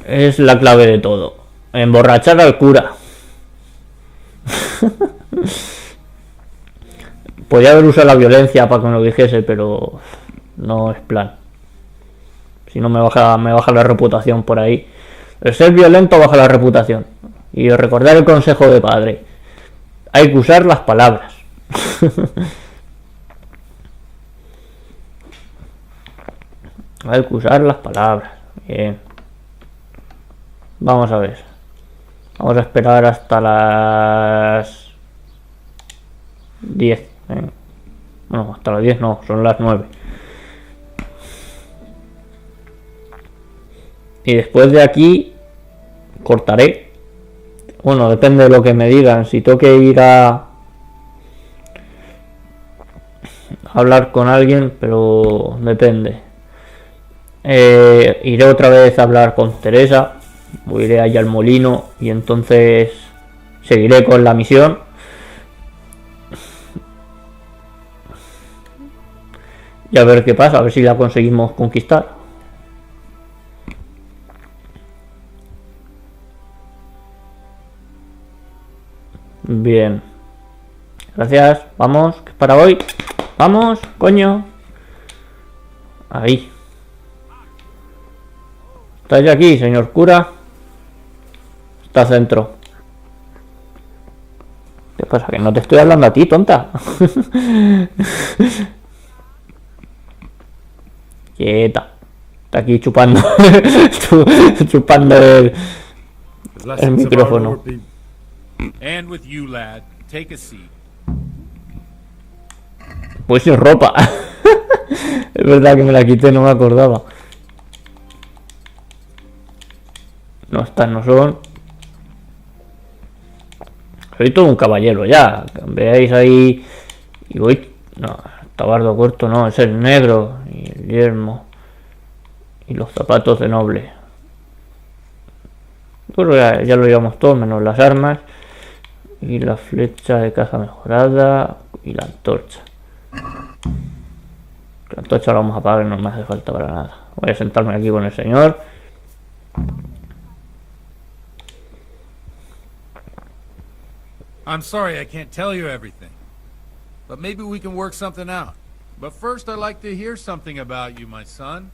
Es la clave de todo. Emborrachar al cura. Podría haber usado la violencia para que me lo dijese, pero no es plan. Si no me baja la reputación por ahí. El ser violento baja la reputación. Y recordar el consejo de padre. Hay que usar las palabras. Hay que usar las palabras. Bien. Vamos a ver. Vamos a esperar hasta las 10. No, hasta las 10 no, son las 9. Y después de aquí cortaré. Bueno, depende de lo que me digan. Si tengo que ir a hablar con alguien, pero depende. Iré otra vez a hablar con Teresa. Iré allá al molino y entonces seguiré con la misión. Y a ver qué pasa, a ver si la conseguimos conquistar. Bien. Gracias. Vamos, que es para hoy. Vamos, coño. Ahí. ¿Estáis aquí, señor cura? Está centro. ¿Qué pasa? Que no te estoy hablando a ti, tonta. Quieta. Está aquí chupando. Chupando el micrófono. And with you, lad. Take a seat. Pues sin ropa. Es verdad que me la quité, no me acordaba. No, estas no son. Soy todo un caballero ya. Veáis ahí. Y voy. No, tabardo corto no, es el negro. Y el yermo. Y los zapatos de noble. Pues ya lo llevamos todo, menos las armas. Y la flecha de caza mejorada. Y la antorcha. La antorcha la vamos a apagar y no me hace falta para nada. Voy a sentarme aquí con el señor. I'm sorry I can't tell you everything. But maybe we can work something out. But first I'd like to hear something about you, my son.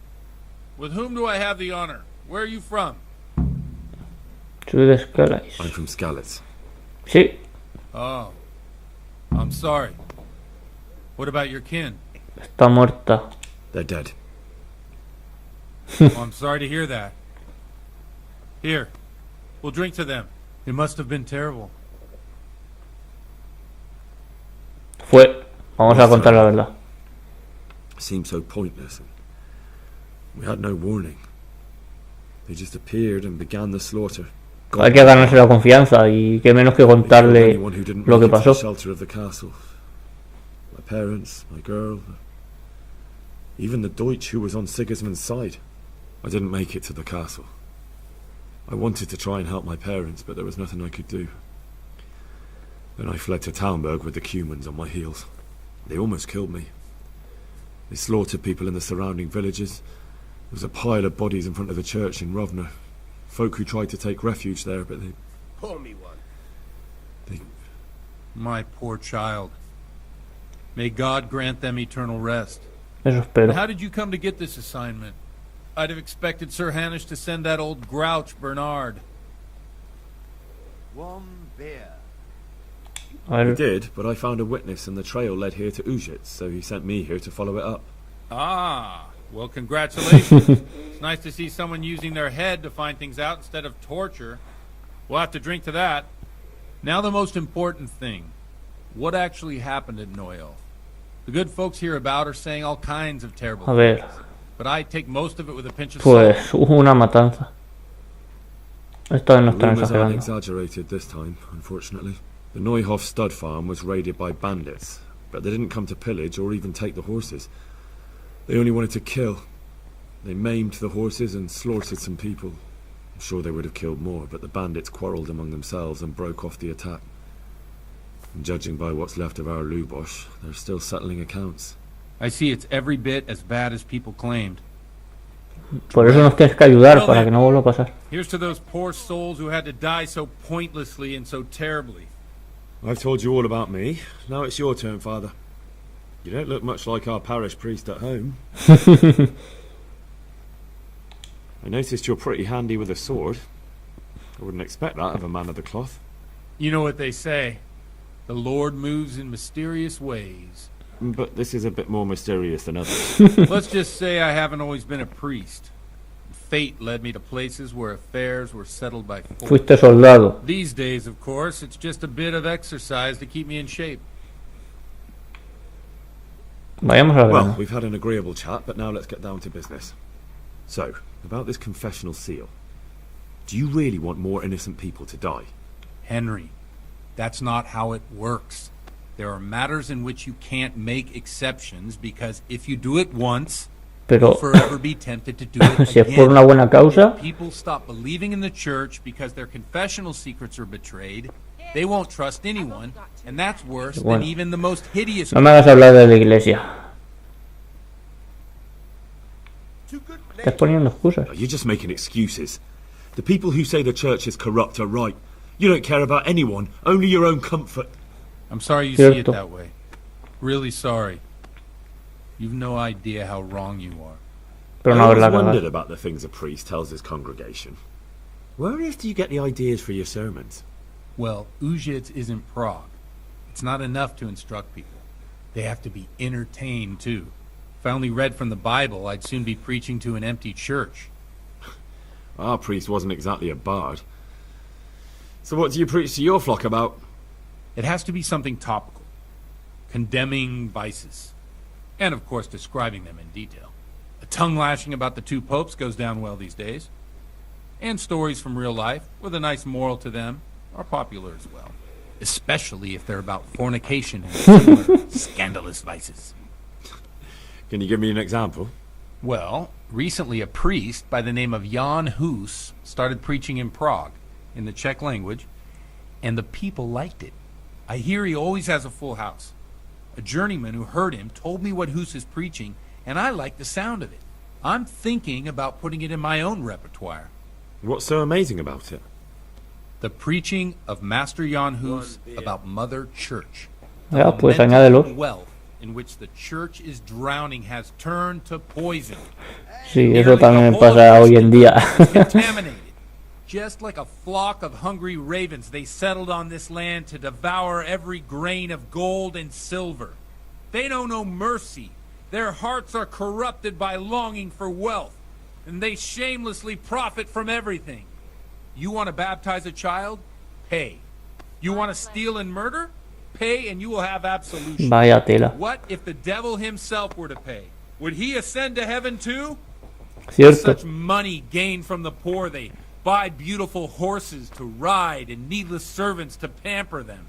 With whom do I have the honor? Where are you from? Soy de Scalais. I'm from Scalais. Sí. Oh. I'm sorry. What about your kin? Está muerta. They're dead. Oh, I'm sorry to hear that. Here. We'll drink to them. It must have been terrible. Vamos a contar la verdad. It seemed so pointless. We had no warning. They just appeared and began the slaughter. Hay que ganarse la confianza y qué menos que contarle lo que pasó. Shelter of the castle. My parents, my girl, even the Deutsch who was on Sigismund's side. I didn't make it to the castle. I wanted to try and help my parents, but there was nothing I could do. Then I fled to Talmberg with the Cumans on my heels. They almost killed me. They slaughtered people in the surrounding villages. There was a pile of bodies in front of the church in Rovno. Folk who tried to take refuge there, but they... Pour me one. My poor child. May God grant them eternal rest. Eso espero. How did you come to get this assignment? I'd have expected Sir Hanush to send that old grouch Bernard. One beer. He did, but I found a witness and the trail led here to Uzice, so he sent me here to follow it up. Ah, well, congratulations. It's nice to see someone using their head to find things out instead of torture. We'll have to drink to that. Now the most important thing. What actually happened at Noel? The good folks hereabout are saying all kinds of terrible things. But I take most of it with a pinch of salt. Pues hubo una matanza. Esta vez no están Rumors aren't exagerando. exaggerated this time, unfortunately. The Neuhof stud farm was raided by bandits, but they didn't come to pillage or even take the horses. They only wanted to kill. They maimed the horses and slaughtered some people. I'm sure they would have killed more, but the bandits quarrelled among themselves and broke off the attack. And judging by what's left of our Lubosh, they're still settling accounts. I see it's every bit as bad as people claimed. Por eso nos tienes que ayudar, para que no vuelva a pasar. Here's to those poor souls who had to die so pointlessly and so terribly. I've told you all about me. Now it's your turn, Father. You don't look much like our parish priest at home. I noticed you're pretty handy with a sword. I wouldn't expect that of a man of the cloth. You know what they say. The Lord moves in mysterious ways. But this is a bit more mysterious than others. Let's just say I haven't always been a priest. Fate led me to places where affairs were settled by force. Fuiste soldado. These days, of course, it's just a bit of exercise to keep me in shape. Vayamos a Well, we've had an agreeable chat, but now let's get down to business. So, about this confessional seal. Do you really want more innocent people to die? Henry, that's not how it works. There are matters in which you can't make exceptions because if you do it once, Pero you'll forever be tempted to do it si es again. por una buena causa, People stop believing in the church because their confessional secrets are betrayed. They won't trust anyone, and that's worse Bueno. than even the most hideous. no me hagas hablar de la iglesia. Estás poniendo excusas. You're just making excuses. The people who say the church is corrupt are right. You don't care about anyone, only your own comfort. I'm sorry you see it Cierto. that way. Really sorry. You've no idea how wrong you are. Pero I no always haberla wondered cagado. about the things a priest tells his congregation. Where on earth do you get the ideas for your sermons? Well, Uzice isn't Prague. It's not enough to instruct people. They have to be entertained, too. If I only read from the Bible, I'd soon be preaching to an empty church. Our priest wasn't exactly a bard. So what do you preach to your flock about? It has to be something topical. Condemning vices. And, of course, describing them in detail. A tongue-lashing about the two popes goes down well these days. And stories from real life, with a nice moral to them, are popular as well. Especially if they're about fornication and similar scandalous vices. Can you give me an example? Well, recently a priest by the name of Jan Hus started preaching in Prague. in the Czech language, and the people liked it. I hear he always has a full house. A journeyman who heard him told me what Hus is preaching, and I like the sound of it. I'm thinking about putting it in my own repertoire. What's so amazing about it? The preaching of Master Jan Hus about Mother Church. Ya, pues The añádelo. wealth in which the church is drowning has turned to poison. Sí, eso también pasa hoy en día. Contaminated. Just like a flock of hungry ravens, they settled on this land to devour every grain of gold and silver. They know no mercy. Their hearts are corrupted by longing for wealth, and they shamelessly profit from everything. You want to baptize a child? Pay. You want to steal and murder? Pay and you will have absolution. Vaya tela. What if the devil himself were to pay? Would he ascend to heaven too? Cierto. Such money gained from the poor, they buy beautiful horses to ride and needless servants to pamper them.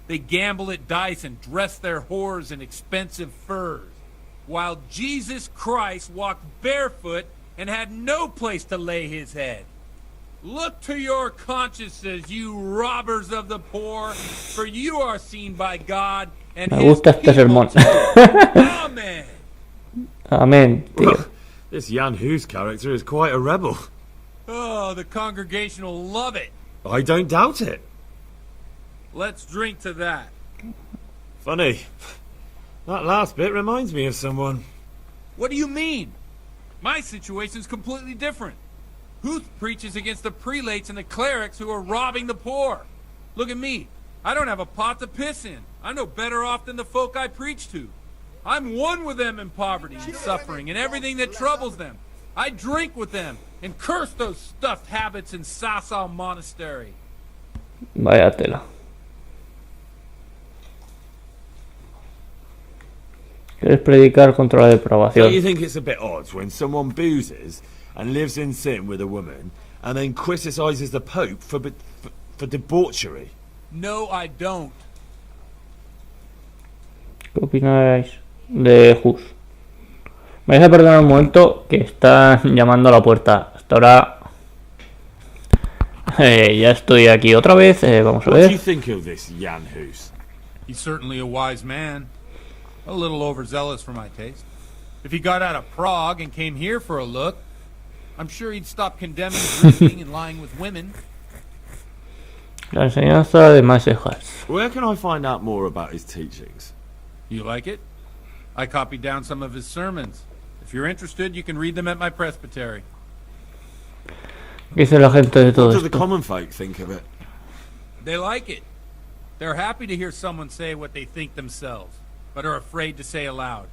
They gamble at dice and dress their whores in expensive furs, while Jesus Christ walked barefoot and had no place to lay his head. Look to your consciences, you robbers of the poor, for you are seen by God and Me his gusta este people sermón. too. Amen. Amén, tío. This Jan Hus character is quite a rebel. Oh, the congregation will love it. I don't doubt it. Let's drink to that. Funny. That last bit reminds me of someone. What do you mean? My situation's completely different. Huth preaches against the prelates and the clerics who are robbing the poor. Look at me. I don't have a pot to piss in. I'm no better off than the folk I preach to. I'm one with them in poverty and suffering and everything that troubles them. I drink with them and curse those stuffed habits in Sasau Monastery. Vaya tela. ¿Quieres predicar contra la Don't you depravación? think it's a bit odd when someone boozes and lives in sin with a woman and then criticises the Pope for debauchery? No, I don't. ¿Qué opináis de Hus? Me vais a perdonar un momento que están llamando a la puerta. Hasta ahora ya estoy aquí otra vez. Vamos a What do you ver. think of this Jan Hus? He's certainly a wise man. A little overzealous for my taste. If he got out of Prague and came here for a look, I'm sure he'd stop condemning drinking and lying with women. La enseñanza de Maesejas. Where can I find out more about his teachings? You like it? I copied down some of his sermons. If you're interested, you can read them at my presbytery. ¿Qué dice la gente de todo What do the esto? common folk think of it? They like it. They're happy to hear someone say what they think themselves, but are afraid to say aloud.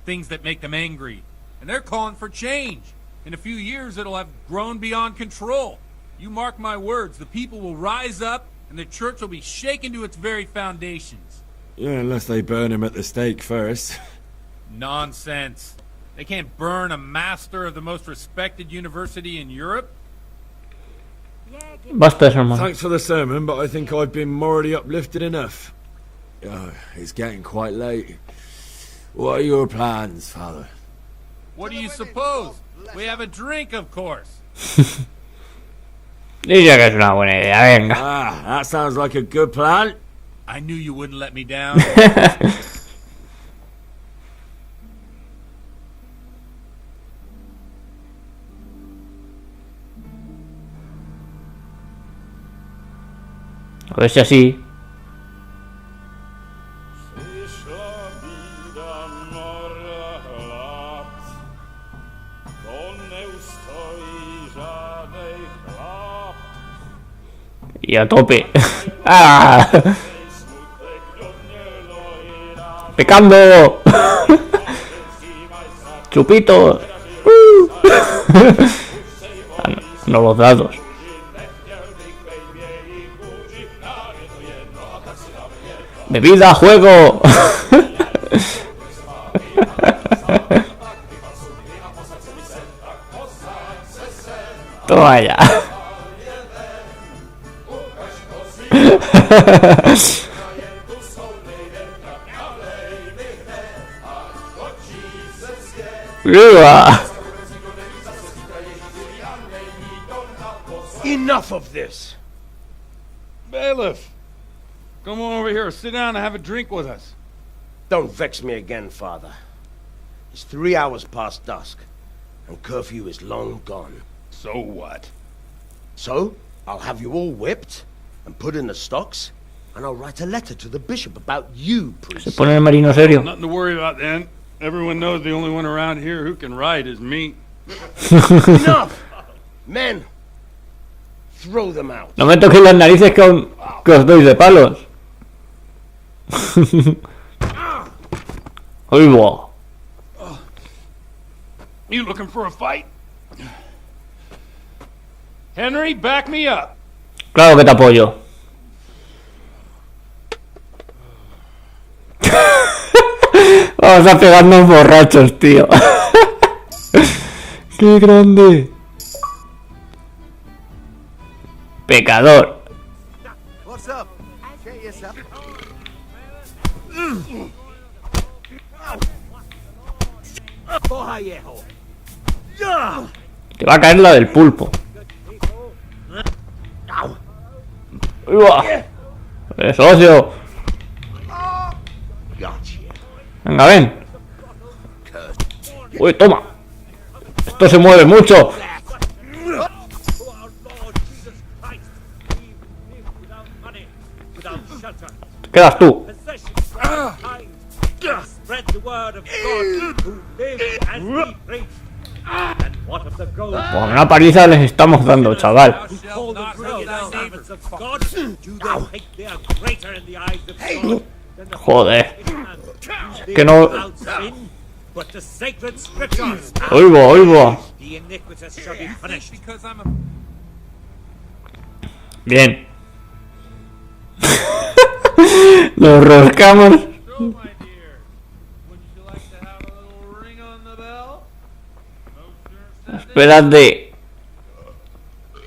Things that make them angry. And they're calling for change. In a few years, it'll have grown beyond control. You mark my words, the people will rise up, and the church will be shaken to its very foundations. Yeah, unless they burn him at the stake first. Nonsense. They can't burn a master of the most respected university in Europe. Basta de sermón. Thanks for the sermon, but I think I've been morally uplifted enough. Oh, it's getting quite late. What are your plans, Father? What do you suppose? We have a drink, of course. Dice que es una buena idea, venga. Ah, that sounds like a good plan. I knew you wouldn't let me down. A ver si así. Y a tope. ¡Ah! ¡Pecando! ¡Chupitos! Ah, no los dados. ¡Bebida, juego! Toma ya. ¡Viva! Enough of this! Bailiff, come on over here, sit down and have a drink with us. Don't vex me again, Father. It's 3 hours past dusk, and curfew is long gone. So what? So, I'll have you all whipped and put in the stocks, and I'll write a letter to the bishop about you, priest. Se pone el marino serio. Nothing to worry about then. Everyone knows the only one around here who can ride is me. Enough! Men, throw them out. No me toquéis las narices que os doy de palos. Uy, va. You looking for a fight? Henry, back me up. Claro que te apoyo. Vamos a pegarnos borrachos, tío. ¡Qué grande! Pecador. What's up? Get yourself. Te va a caer la del pulpo. ¡Uy, va! ¡Socio! Venga, ven. Uy, toma. Esto se mueve mucho. Te quedas tú. Pues una paliza les estamos dando, chaval. Joder. Es que no... Oigo, oigo. Bien. Nos roscamos. Espérate.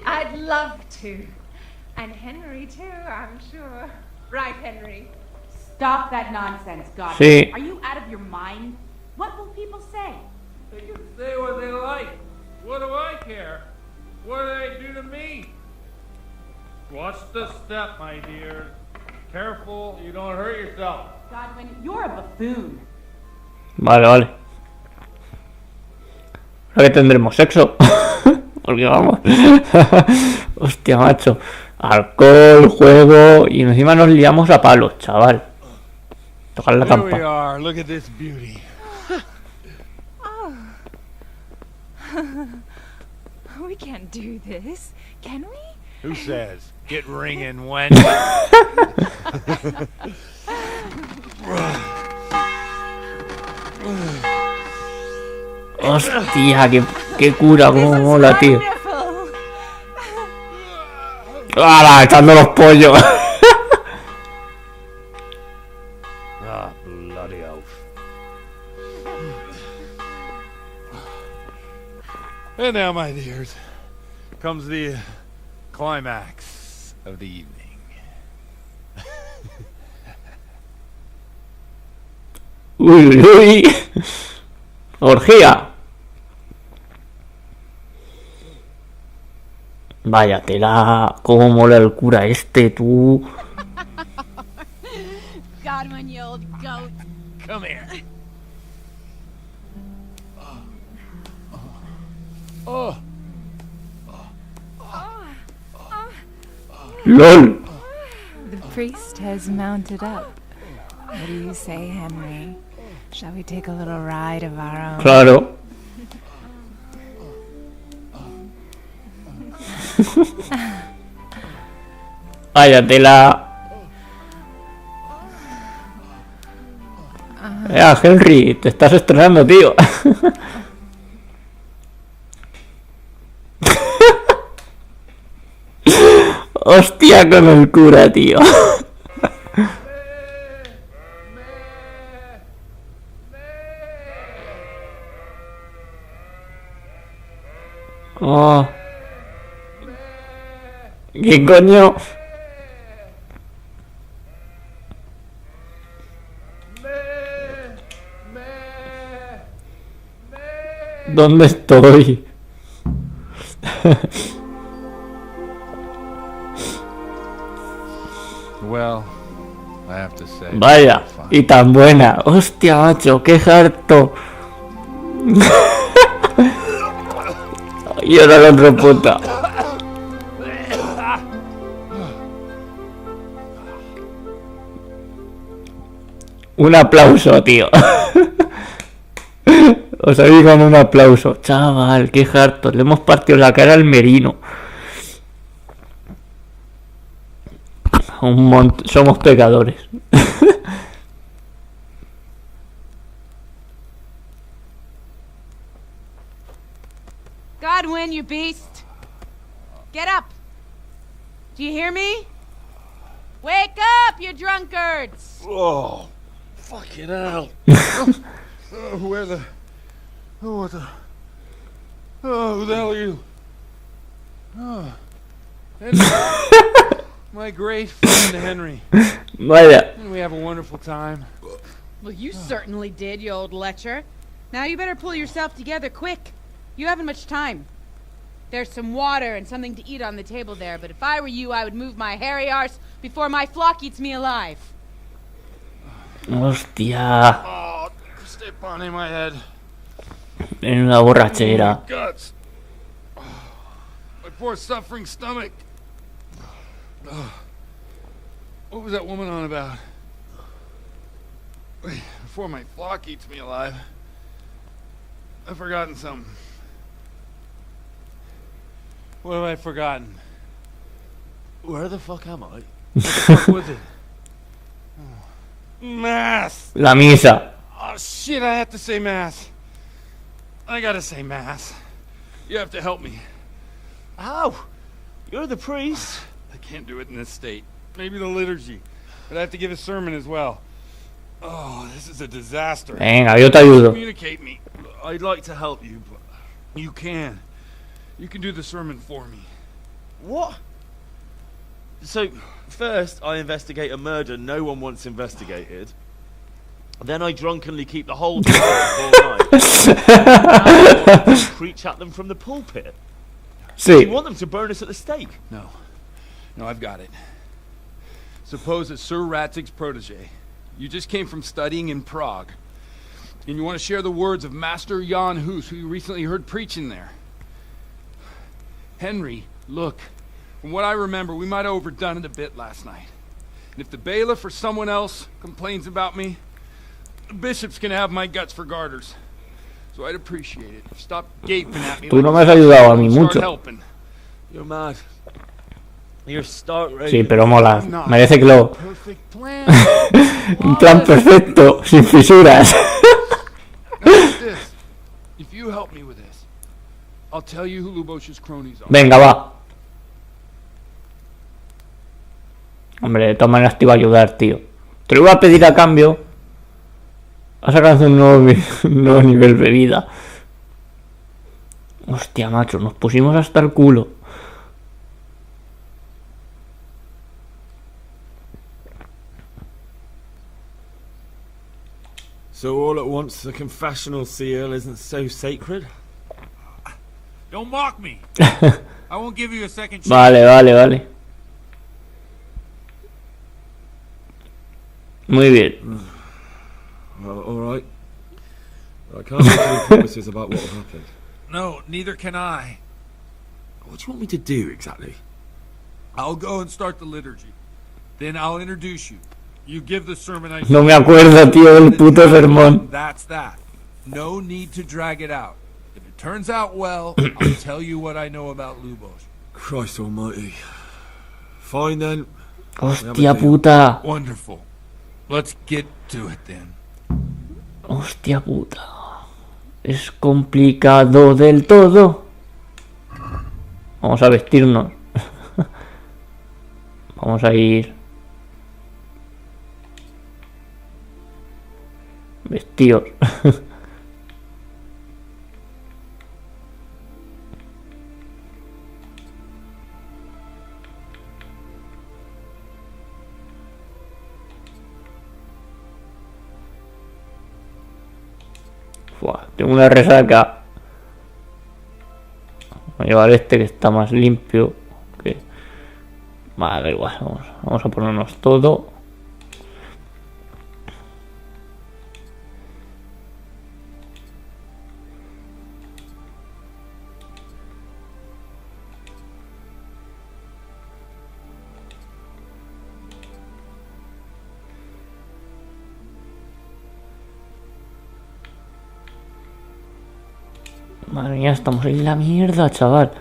I'd love to. And Henry too, I'm sure. Right, Henry? Stop that nonsense, God. Sí. Are you out of your mind? What will people say? They can say what they like. What do I care? What do they do to me? Watch the step, my dear. Careful, you don't hurt yourself. Godwin, you're a buffoon. Vale, vale. Ahora que tendremos sexo. Porque vamos. Hostia, macho. Alcohol, juego. Y encima nos liamos a palos, chaval. Tocar la Here we campa. are. Look at this beauty. We can't do this, can we? Who says? Get ringing when? Hostia, qué cura, cómo mola, tío. ¡Hala! Echando los pollos. Ah, bloody oath. And now, my dears, comes the climax of the evening. Uy, uy, uy. Orgía. Vaya tela, cómo mola el cura este, tú. Godwin, you old goat. Come here. Oh. LOL. The priest has mounted up. What do you say, Henry? Shall we take a little ride of our own? Claro. Vaya tela. Henry, te estás estrenando, tío. Hostia con el cura, tío. Oh. ¿Qué coño? ¿Dónde estoy? well, I have to say. Vaya, y tan buena. Hostia, macho, qué harto. Y ahora el otro puta. Un aplauso, tío. Os habéis con un aplauso. Chaval, qué harto. Le hemos partido la cara al merino. Somos pecadores. Godwin, you beast! Get up! Do you hear me? Wake up, you drunkards! Oh, fucking hell. Where the... Oh, what the... Oh, who the hell are you? Oh. Henry. My great friend Henry. Vaya. And we have a wonderful time. Well, you certainly did, you old lecher. Now you better pull yourself together quick. You haven't much time. There's some water and something to eat on the table there, but if I were you, I would move my hairy arse before my flock eats me alive. Hostia. Oh, step on in my head. En una borrachera. Oh, guts. Oh, my poor suffering stomach. Oh, what was that woman on about? Wait, before my flock eats me alive. I've forgotten something. What have I forgotten? Where the fuck am I? What the fuck was it? Oh. Mass! La misa. Oh shit, I have to say mass. I gotta say mass. You have to help me. How? You're the priest. I can't do it in this state. Maybe the liturgy. But I have to give a sermon as well. Oh, this is a disaster. Venga, yo te ayudo. Communicate me. I'd like to help you, but you can. You can do the sermon for me. What? So, first I investigate a murder no one wants investigated. Then I drunkenly keep the whole time all night. Now I preach at them from the pulpit. Sí. You want them to burn us at the stake? No. No, I've got it. Suppose that Sir Ratzig's protege. You just came from studying in Prague. And you want to share the words of Master Jan Hus, who you recently heard preaching there. Henry, look. From what I remember, we might have overdone it a bit last night. And if the bailiff or someone else complains about me, the bishop's gonna have my guts for garters. So I'd appreciate it. Stop gaping at me. Tú no me has ayudado a mí mucho. You're mad. You're stark right. Sí, pero mola. Merece que lo... Un plan perfecto, sin fisuras. If you help me with this, I'll tell you who Lubosh's cronies are. Venga, va. Hombre, de todas maneras te iba a ayudar, tío. Te lo iba a pedir a cambio. Has sacado un nuevo nivel bebida. Hostia, macho, nos pusimos hasta el culo. So all at once the confessional seal isn't so sacred? Don't mock me. I won't give you a second chance. Vale. Muy bien. Well, alright. I can't make any promises about what will happen. No, neither can I. What do you want me to do exactly? I'll go and start the liturgy. Then I'll introduce you. You give the sermon I No me acuerdo, tío, del puto sermón. That's that. No need to drag it out. If it turns out well, I'll tell you what I know about Lubosh. Christ almighty. Fine then. Hostia puta. Wonderful. Let's get to it then. Hostia puta. Es complicado del todo. Vamos a vestirnos. Vamos a ir vestidos. Tengo una resaca. Voy a llevar este que está más limpio. Vale, igual, vamos a ponernos todo. Madre mía, estamos en la mierda, chaval.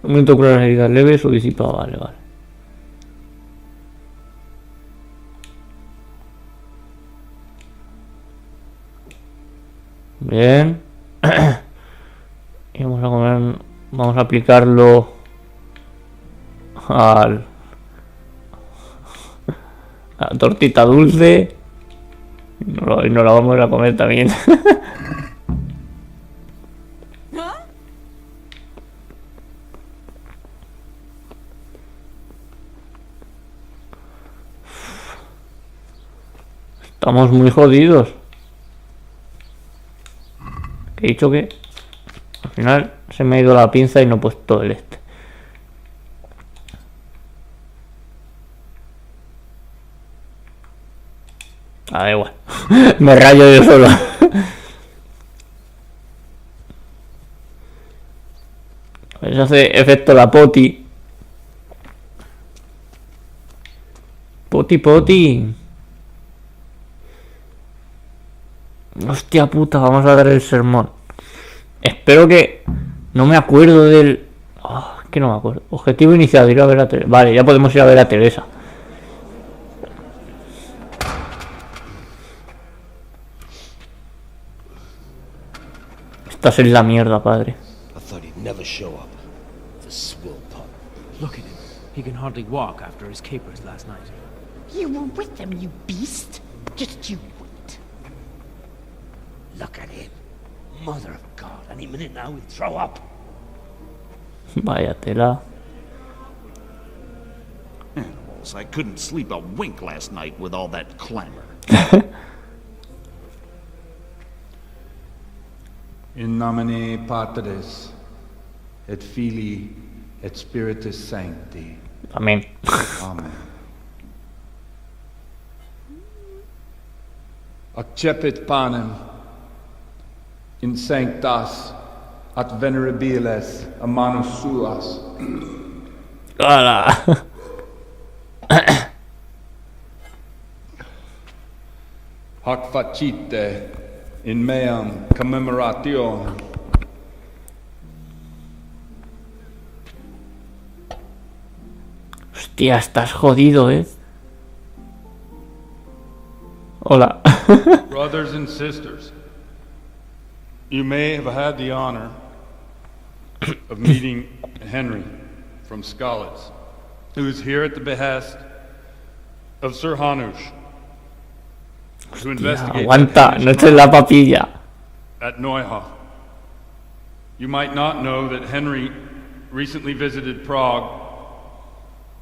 Un momento con las heridas leves o disipado, vale. Bien. Y vamos a aplicarlo a la tortita dulce. Y nos la vamos a comer también. Estamos muy jodidos. He dicho que al final se me ha ido la pinza y no he puesto el este. Da igual. Me rayo yo solo. Eso hace efecto la poti. Poti. Hostia puta, vamos a dar el sermón. Espero que... No me acuerdo del... que no me acuerdo. Objetivo inicial, ir a ver a Teresa. Vale, ya podemos ir a ver a Teresa. Estás en la mierda, padre. Look at him. He can hardly walk after his capers last night. You were with them, you beast. Just you wait. Look at him. Mother of God. Any minute now he'll throw up. Vaya tela. Animals, I couldn't sleep a wink last night with all that clamor. In nomine Patris et Filii et Spiritus Sancti. Amén. Amen. Accepit panem in sanctas at venerabiles a manus suas. ¡Hala! Hoc facite in meam commemoration. Hostia, estás jodido, Hola. Brothers and sisters, you may have had the honor of meeting Henry from Skalitz, who is here at the behest of Sir Hanush to investigate Aguanta, no eches la papilla. at Neuhof. You might not know that Henry recently visited Prague,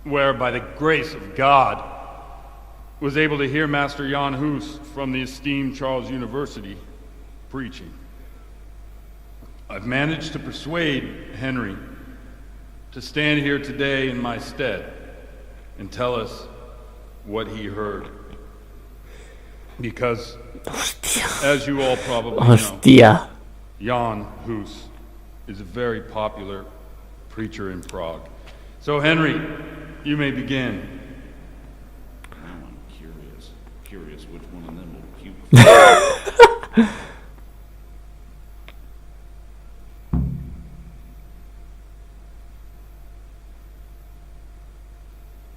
where by the grace of God was able to hear Master Jan Hus from the esteemed Charles University preaching. I've managed to persuade Henry to stand here today in my stead and tell us what he heard. Because, as you all probably know, Jan Hus is a very popular preacher in Prague. So, Henry, you may begin. Now I'm curious which one of them will puke.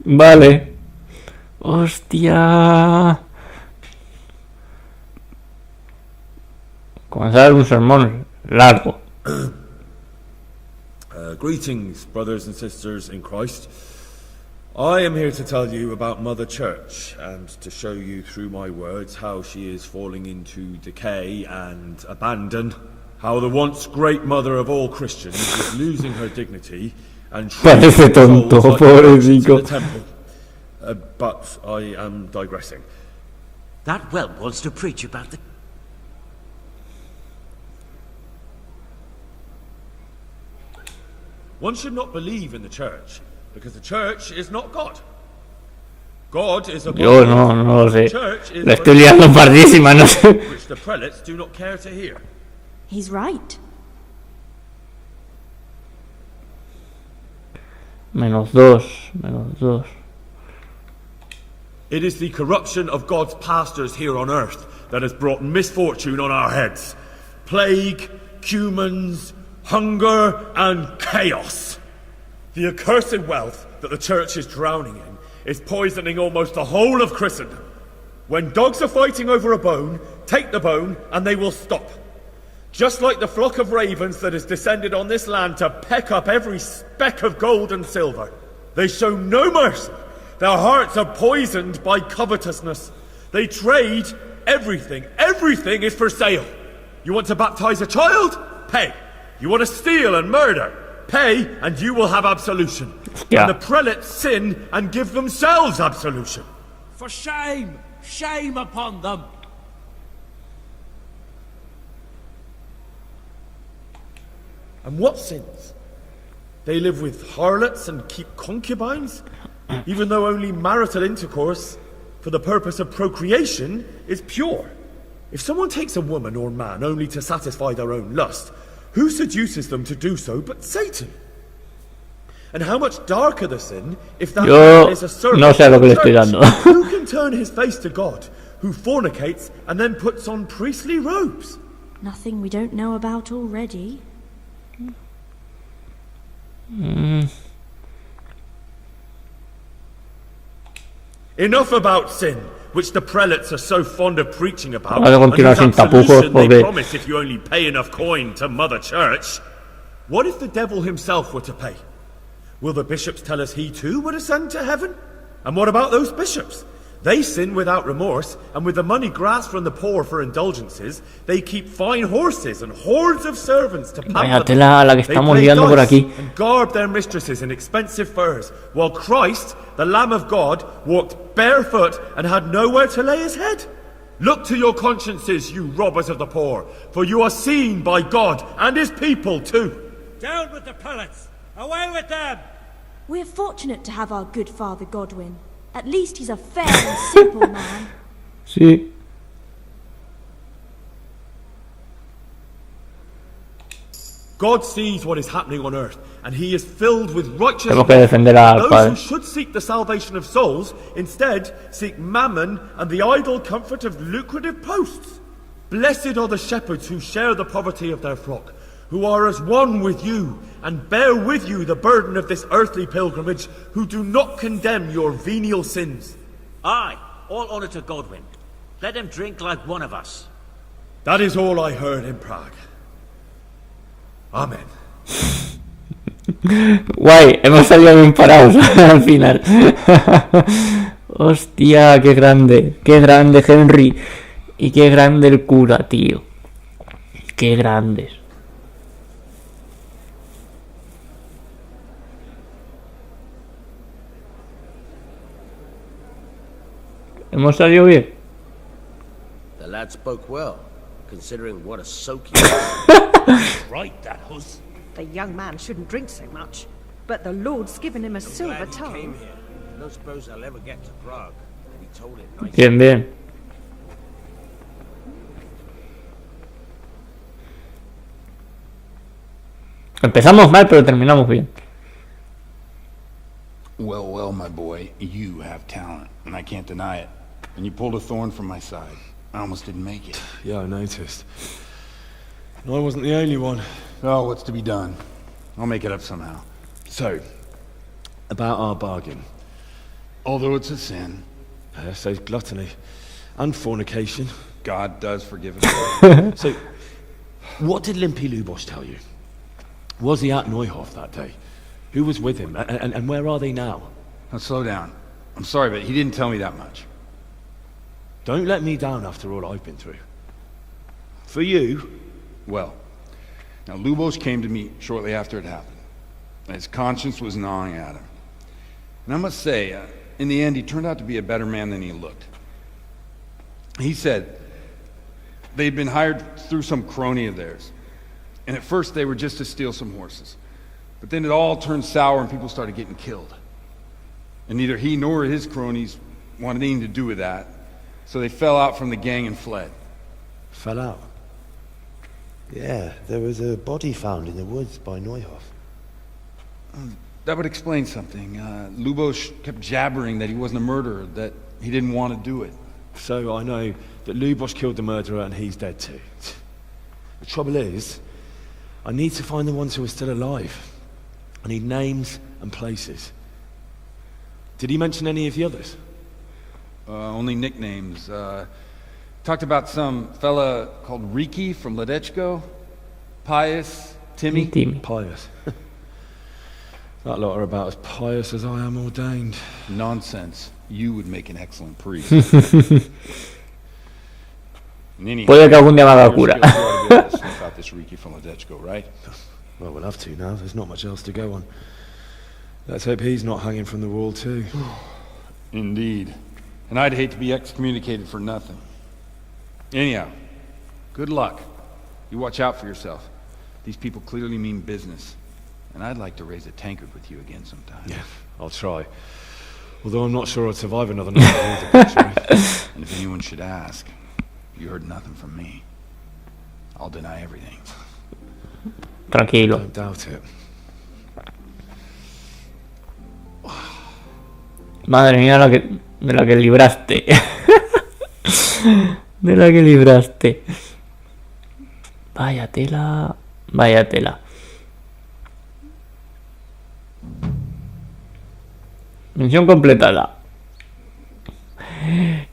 Vale. Hostia. Comenzar un sermón largo. Greetings, brothers and sisters in Christ. I am here to tell you about Mother Church and to show you through my words how she is falling into decay and abandon, how the once great mother of all Christians is losing her dignity and Parece tonto, pobrecito. But I am digressing. That whelp wants to preach about the... One should not believe in the church, because the church is not God. God is a Yo no lo sé. La estoy liando pardísima, no sé. Which the prelates do not care to hear. He's right. -2. It is the corruption of God's pastors here on earth that has brought misfortune on our heads. Plague, cumens, hunger, and chaos. The accursed wealth that the church is drowning in is poisoning almost the whole of Christendom. When dogs are fighting over a bone, take the bone and they will stop. Just like the flock of ravens that has descended on this land to peck up every speck of gold and silver. They show no mercy. Their hearts are poisoned by covetousness. They trade everything. Everything is for sale. You want to baptize a child? Pay. You want to steal and murder? Pay, and you will have absolution. Yeah. And the prelates sin and give themselves absolution. For shame! Shame upon them! And what sins? They live with harlots and keep concubines, even though only marital intercourse for the purpose of procreation is pure. If someone takes a woman or man only to satisfy their own lust, who seduces them to do so but Satan? And how much darker the sin if that man is a servant no sé lo que le of estoy the dando. church? Who can turn his face to God, who fornicates and then puts on priestly robes? Nothing we don't know about already. Enough about sin, which the prelates are so fond of preaching about. Vale, continuar sin tapujos They porque promise if you only pay enough coin to Mother Church. What if the devil himself were to pay? Will the bishops tell us he too would ascend to heaven? And what about those bishops? They sin without remorse, and with the money grasped from the poor for indulgences, they keep fine horses and hordes of servants to Vaya pamper them. tela la que They estamos play liando por dice aquí. and garb their mistresses in expensive furs, while Christ, the Lamb of God, walked barefoot and had nowhere to lay his head. Look to your consciences, you robbers of the poor, for you are seen by God and his people too. Down with the prelates! Away with them! We're fortunate to have our good Father Godwin. At least he's a fair and simple man. Sí. God sees what is happening on earth, and he is filled with righteousness. Tenemos que defender al Those padre. who should seek the salvation of souls, instead seek mammon and the idle comfort of lucrative posts. Blessed are the shepherds who share the poverty of their flock, who are as one with you, and bear with you the burden of this earthly pilgrimage, who do not condemn your venial sins. Aye, all honour to Godwin. Let him drink like one of us. That is all I heard in Prague. Amen. Guay, hemos salido bien parados al final. Hostia, qué grande Henry. Y qué grande el cura, tío. Qué grandes. Hemos salido bien. The lad spoke well, considering what a soak he Right, that hus. The young man shouldn't drink so much, but the Lord's given him a silver tongue. I don't suppose I'll ever get to Prague. And he told it nice. Bien, bien. Empezamos mal, pero terminamos bien. Well, well, my boy, you have talent, and I can't deny it. And you pulled a thorn from my side. I almost didn't make it. Yeah, I noticed. And I wasn't the only one. Oh, what's to be done? I'll make it up somehow. So, about our bargain. Although it's a sin. So gluttony and fornication. God does forgive us. So, what did Limpy Lubos tell you? Was he at Neuhof that day? Who was with him? And where are they now? Now slow down. I'm sorry, but he didn't tell me that much. Don't let me down after all I've been through. For you? Well, now Lubos came to me shortly after it happened. His conscience was gnawing at him. And I must say, in the end, he turned out to be a better man than he looked. He said they'd been hired through some crony of theirs. And at first they were just to steal some horses. But then it all turned sour and people started getting killed. And neither he nor his cronies wanted anything to do with that, so they fell out from the gang and fled. Fell out? Yeah, there was a body found in the woods by Neuhoff. That would explain something. Lubos kept jabbering that he wasn't a murderer, that he didn't want to do it. So I know that Lubos killed the murderer and he's dead too. The trouble is, I need to find the ones who are still alive. I need names and places. Did he mention any of the others? Only nicknames. Talked about some fella called Riki from Ledechko, Pius, Timmy. Pius. That lot are about as pious as I am ordained. Nonsense. You would make an excellent priest. Puede que algún día me haga cura. Sniff out this Riki from Ledechko, right? Well, we'll have to now. There's not much else to go on. Let's hope he's not hanging from the wall too. Indeed. And I'd hate to be excommunicated for nothing. Anyhow, good luck. You watch out for yourself. These people clearly mean business. And I'd like to raise a tankard with you again sometime. Yeah, I'll try. Although I'm not sure I'd survive another night. And if anyone should ask, you heard nothing from me. I'll deny everything. Tranquilo. Don't doubt it. Madre mía, de la que libraste. De la que libraste. Vaya tela. Vaya tela. Misión completada.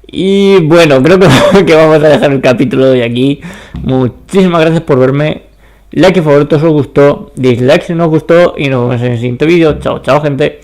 Y bueno, creo que vamos a dejar el capítulo de hoy aquí. Muchísimas gracias por verme. Like y favorito si os gustó. Dislike si no os gustó. Y nos vemos en el siguiente vídeo. Chao, chao, gente.